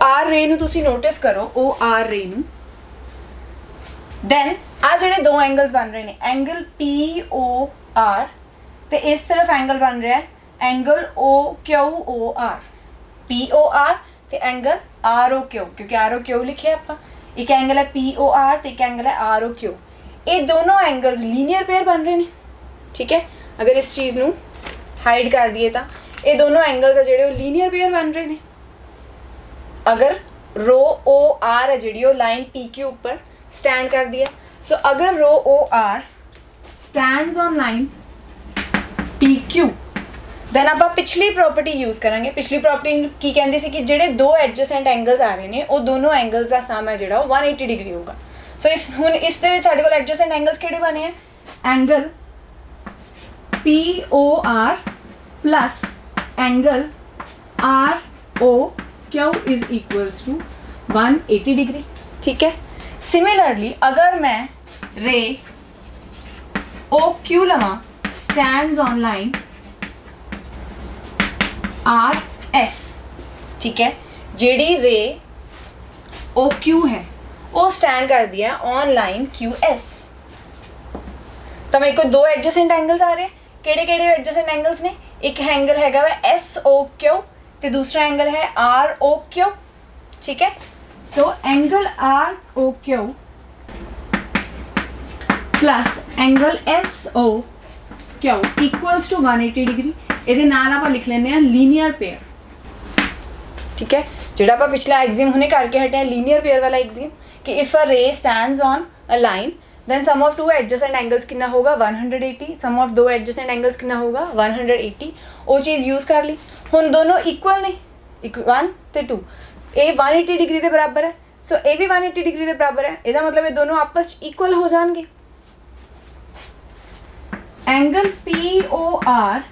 आर रे नूं तुसीं नोटिस करो ओ आर रे नूं दैन आ जिहड़े दो एंगल्स बन रहे हैं एंगल पी ओ आर तो इस तरफ एंगल बन रहा है angle O Q O R P O R तो एंगल आर ओ क्यू क्योंकि आर ओ क्यू लिखे आप एक एंगल है पी ओ आर तो एक एंगल है आर ओ क्यू ये दोनों एंगल्स लीनियर पेयर बन रहे हैं ठीक है अगर इस चीज़ नूं हाइड कर दिए तो ये दोनों एंगल्स है जो लीनियर पेयर बन रहे हैं अगर रो ओ आर है जी वो लाइन पी क्यू उपर स्टैंड करती है। सो अगर ray O R stands on line P Q then आप पिछली प्रॉपर्टी यूज़ करांगे। पिछली प्रॉपर्टी की कहती सी कि ਜਿਹੜੇ दो एडजेसेंट एंगल्स आ रहे हैं वो दोनों एंगल्स का सम है जो 180 डिग्री होगा। सो इस हुण इस दे विच साडे कोल एडजेसेंट एंगल्स किहड़े बने हैं, angle P O R plus angle R O Q is equals to 180 degree. ठीक है। सिमिलरली अगर मैं रे ओ क्यू लवां stands on line R S, ठीक है, जेडी रे ओ क्यू है वो स्टैंड कर दिया ऑन लाइन क्यू एस। तो मेरे को दो एडजेसेंट एंगल्स आ रहे हैं, केड़े केड़े एडजेसेंट एंगल्स ने, एक एंगल हैगा वा एस ओ क्यू ते दूसरा एंगल है आर ओ क्यू। ठीक है। So angle R O Q plus angle S O Q equals to 180 degree. ਇਹਦੇ ਨਾਲ ਆਪਾਂ ਲਿਖ ਲੈਂਦੇ ਆ ਲੀਨੀਅਰ ਪੇਅਰ। ठीक है। ਜਿਹੜਾ ਆਪਾਂ ਪਿਛਲਾ ਐਗਜ਼ਾਮ ਹੁਣੇ ਕਰਕੇ ਹਟੇ ਆ ਲੀਨੀਅਰ ਪੇਅਰ ਵਾਲਾ ਐਗਜ਼ਾਮ कि if a ray stands on a line then sum of two adjacent angles कितना होगा 180, sum of दो adjacent angles कितना होगा 180। वो चीज़ यूज़ कर ली। हुण दोनों इक्वल ने 1 ते 2, ये 180 डिग्री के बराबर है। सो ये भी 180 डिग्री के बराबर है। इसका मतलब ये दोनों आपस इक्वल हो जाएंगे। Angle P O R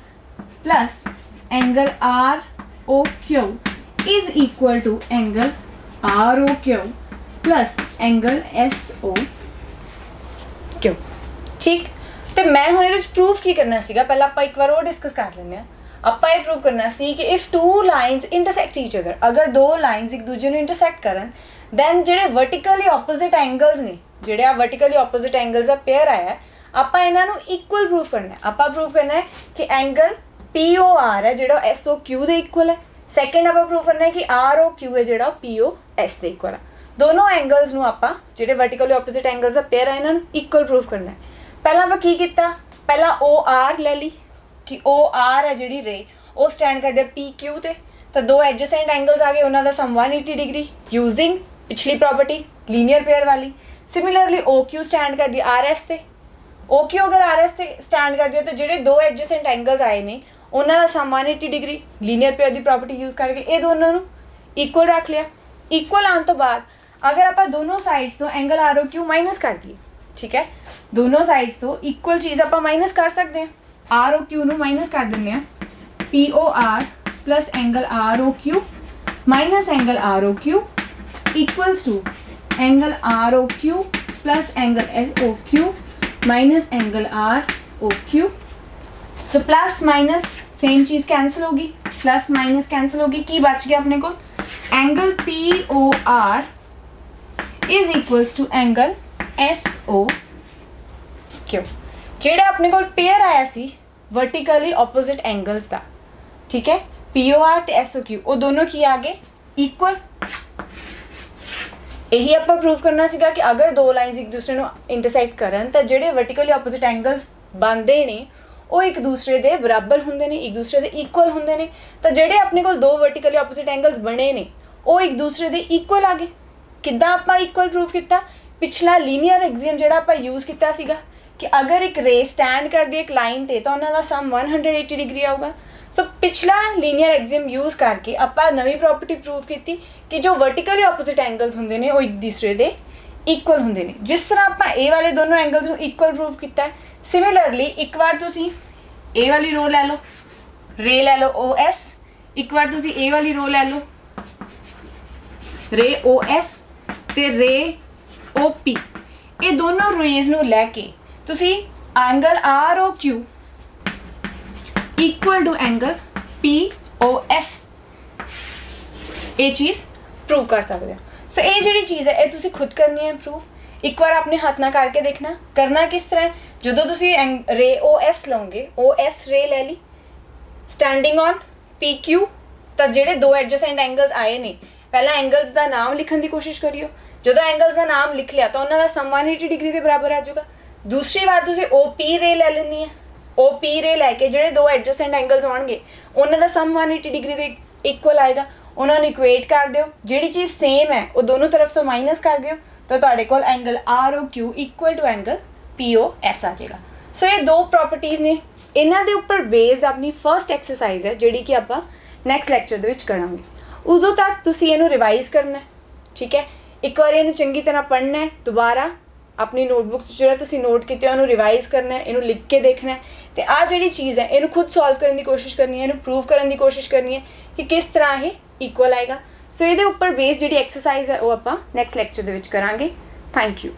plus angle R O Q is equal to angle R O Q plus angle S O Q. ठीक। तो मैं हुण इहदे विच प्रूफ की करना सीगा, पहले आपां एक बार वो डिस्कस कर लैंदे आ। आपां ये प्रूव करना सी कि if two lines intersect each other, अगर दो लाइन्स एक दूजे नूं इंटरसैक्ट करन दैन जिहड़े वर्टिकली ऑपोजिट एंगल्स ने, जिहड़े आ वर्टिकली ऑपोजिट एंगल्स दा पेयर आया आपां इन्हां नूं इक्वल प्रूव करना है। आपां प्रूव करना है कि एंगल पी ओ आर है जिहड़ा एस ओ क्यू दे इक्वल है। सैकेंड आपां प्रूव करना है कि आर ओ क्यू है जिहड़ा पी ओ एस दे इक्वल है। दोनों एंगल्स नूं आपां जिहड़े वर्टिकली ऑपोजिट एंगल्स दा पेयर है इन्हां नूं इक्वल प्रूव करना है। पहला आपां की कीता, पहला ओ आर ले ली कि ओ आर है जिहड़ी रे वो स्टैंड करदे पी क्यू ते, तो दो एडजेसेंट एंगल्स आ गए उन्हां दा सम 180 डिग्री यूजिंग पिछली प्रॉपर्टी लीनियर पेयर वाली। सिमिलरली ओ क्यू स्टैंड कर दी आर एस ते, ओ क्यू अगर आर एस ते स्टैंड कर दिया तो जिहड़े दो एडजेसेंट एंगल्स आए ने उन्हां दा सम 180 डिग्री लीनियर पेयर की प्रॉपर्टी यूज़ करके ये दोनों नूं इक्वल रख लिया। इक्वल आने तो बाद अगर आप दोनों साइड्स तो angle R O Q minus कर दिए, ठीक है, दोनों साइड्स तो इक्वल चीज़ आप माइनस कर सकते हैं। आर ओ क्यू नूं माइनस कर देंगे P O R plus angle R O Q minus angle R O Q equals to angle R O Q plus angle S O Q minus angle R O Q. So plus minus same चीज़ cancel होगी, plus minus cancel होगी, की बच गया अपने को angle P O R is equals to angle S O Q. जेड़ा अपने को पेयर आया सी वर्टिकली ऑपोजिट एंगल्स का, ठीक है, पी ओ आर ते एस ओ क्यू वो दोनों की आ गए इक्वल। यही आप प्रूव करना सीगा कि अगर दो लाइन्स एक दूसरे को इंटरसैक्ट करन तो जेडे वर्टिकली ऑपोजिट एंगल्स बनते ने वो एक दूसरे के बराबर होंगे ने, एक दूसरे के इक्वल होंगे ने। तो जेडे अपने को दो वर्टिकली ऑपोजिट एंगल्स बने ने वो एक दूसरे के इक्वल आ गए। किद्दां आपां इक्वल प्रूव किया, पिछला लीनियर एग्जाम जिहड़ा आपां यूज़ किया सीगा कि अगर एक रे स्टैंड कर दी एक लाइन ते तो उन्हां दा सम 180 डिग्री आऊगा। सो पिछला लीनियर एग्जाम यूज़ करके आपां नवी प्रॉपर्टी प्रूव की कि जो वर्टिकली ऑपोजिट एंगल्स होंगे ने वो एक दूसरे के इक्वल होंगे ने। जिस तरह आपां ए वाले दोनों एंगल्स नूं इक्वल प्रूव किया है, सिमिलरली एक बार तुसीं ए वाली रो लै लो, रे लै लो ओ एस, एक बार तुसीं ए वाली रो लै लो रे ओ एस ते रे ओ पी, ये दोनों रेज नूं लैके तुसीं angle R O Q equal to angle P O S ये चीज़ प्रूव कर सकते हो। सो ये जी चीज़ है ये तुसीं खुद करनी है प्रूफ। एक बार अपने हाथ ना करके देखना, करना किस तरह, जो तुसीं रे ओ एस लोगे, ओ एस रे ले ली स्टैंडिंग ऑन पी क्यू, तो जेडे दो एडजेसेंट एंगल्स आए ने पहला एंगल्स का नाम लिखने की कोशिश करियो। जो एंगल्स का नाम लिख लिया तो उन्होंने सम 180 डिग्री के बराबर आ जाएगा। दूसरी बार तुसीं ओ पी रे ले लेनी है, ओ पी रे लैके जोड़े दो एडजेसेंट एंगल्स आएंगे उन्होंने सम 180 डिग्री के इक्वल आएगा। ਉਹਨਾਂ ਨੂੰ ਇਕੁਏਟ ਕਰ ਦਿਓ, ਜਿਹੜੀ ਚੀਜ਼ ਸੇਮ ਹੈ ਉਹ ਦੋਨੋਂ ਤਰਫ ਤੋਂ ਮਾਈਨਸ ਕਰ ਦਿਓ, ਤਾਂ ਤੁਹਾਡੇ ਕੋਲ angle ROQ equal to angle POS ਆ ਜਾਏਗਾ। ਸੋ ਇਹ ਦੋ ਪ੍ਰੋਪਰਟੀਜ਼ ਨੇ, ਇਹਨਾਂ ਦੇ ਉੱਪਰ ਬੇਸਡ ਆਪਣੀ ਫਰਸਟ ਐਕਸਰਸਾਈਜ਼ ਹੈ ਜਿਹੜੀ ਕਿ ਆਪਾਂ ਨੈਕਸਟ ਲੈਕਚਰ ਦੇ ਵਿੱਚ ਕਰਾਂਗੇ। ਉਦੋਂ ਤੱਕ ਤੁਸੀਂ ਇਹਨੂੰ ਰਿਵਾਈਜ਼ ਕਰਨਾ, ਠੀਕ ਹੈ। ਇੱਕ ਵਾਰੀ ਇਹਨੂੰ ਚੰਗੀ ਤਰ੍ਹਾਂ ਪੜ੍ਹਨਾ ਹੈ, ਦੁਬਾਰਾ ਆਪਣੀ ਨੋਟਬੁੱਕਸ ਜਿਹੜਾ ਤੁਸੀਂ ਨੋਟ ਕੀਤੇ ਉਹਨੂੰ ਰਿਵਾਈਜ਼ ਕਰਨਾ ਹੈ, ਇਹਨੂੰ ਲਿਖ ਕੇ ਦੇਖਣਾ ਹੈ, ਤੇ ਆਹ ਜਿਹੜੀ ਚੀਜ਼ ਹੈ ਇਹਨੂੰ ਖੁਦ ਸੋਲਵ ਕਰਨ ਦੀ ਕੋਸ਼ਿਸ਼ ਕਰਨੀ ਹੈ, ਇਹਨੂੰ ਪ੍ਰੂਵ ਕਰਨ ਦੀ ਕੋਸ਼ਿਸ਼ ਕਰਨੀ ਹੈ ਕਿ ਕਿਸ ਤਰ੍ਹਾਂ ਇਹ ਇਕੁਅਲ ਆਏਗਾ। ਸੋ ਇਹਦੇ ਉੱਪਰ ਬੇਸ ਜਿਹੜੀ ਐਕਸਰਸਾਈਜ਼ ਹੈ ਉਹ ਆਪਾਂ ਨੈਕਸਟ ਲੈਕਚਰ ਦੇ ਵਿੱਚ ਕਰਾਂਗੇ। Thank you.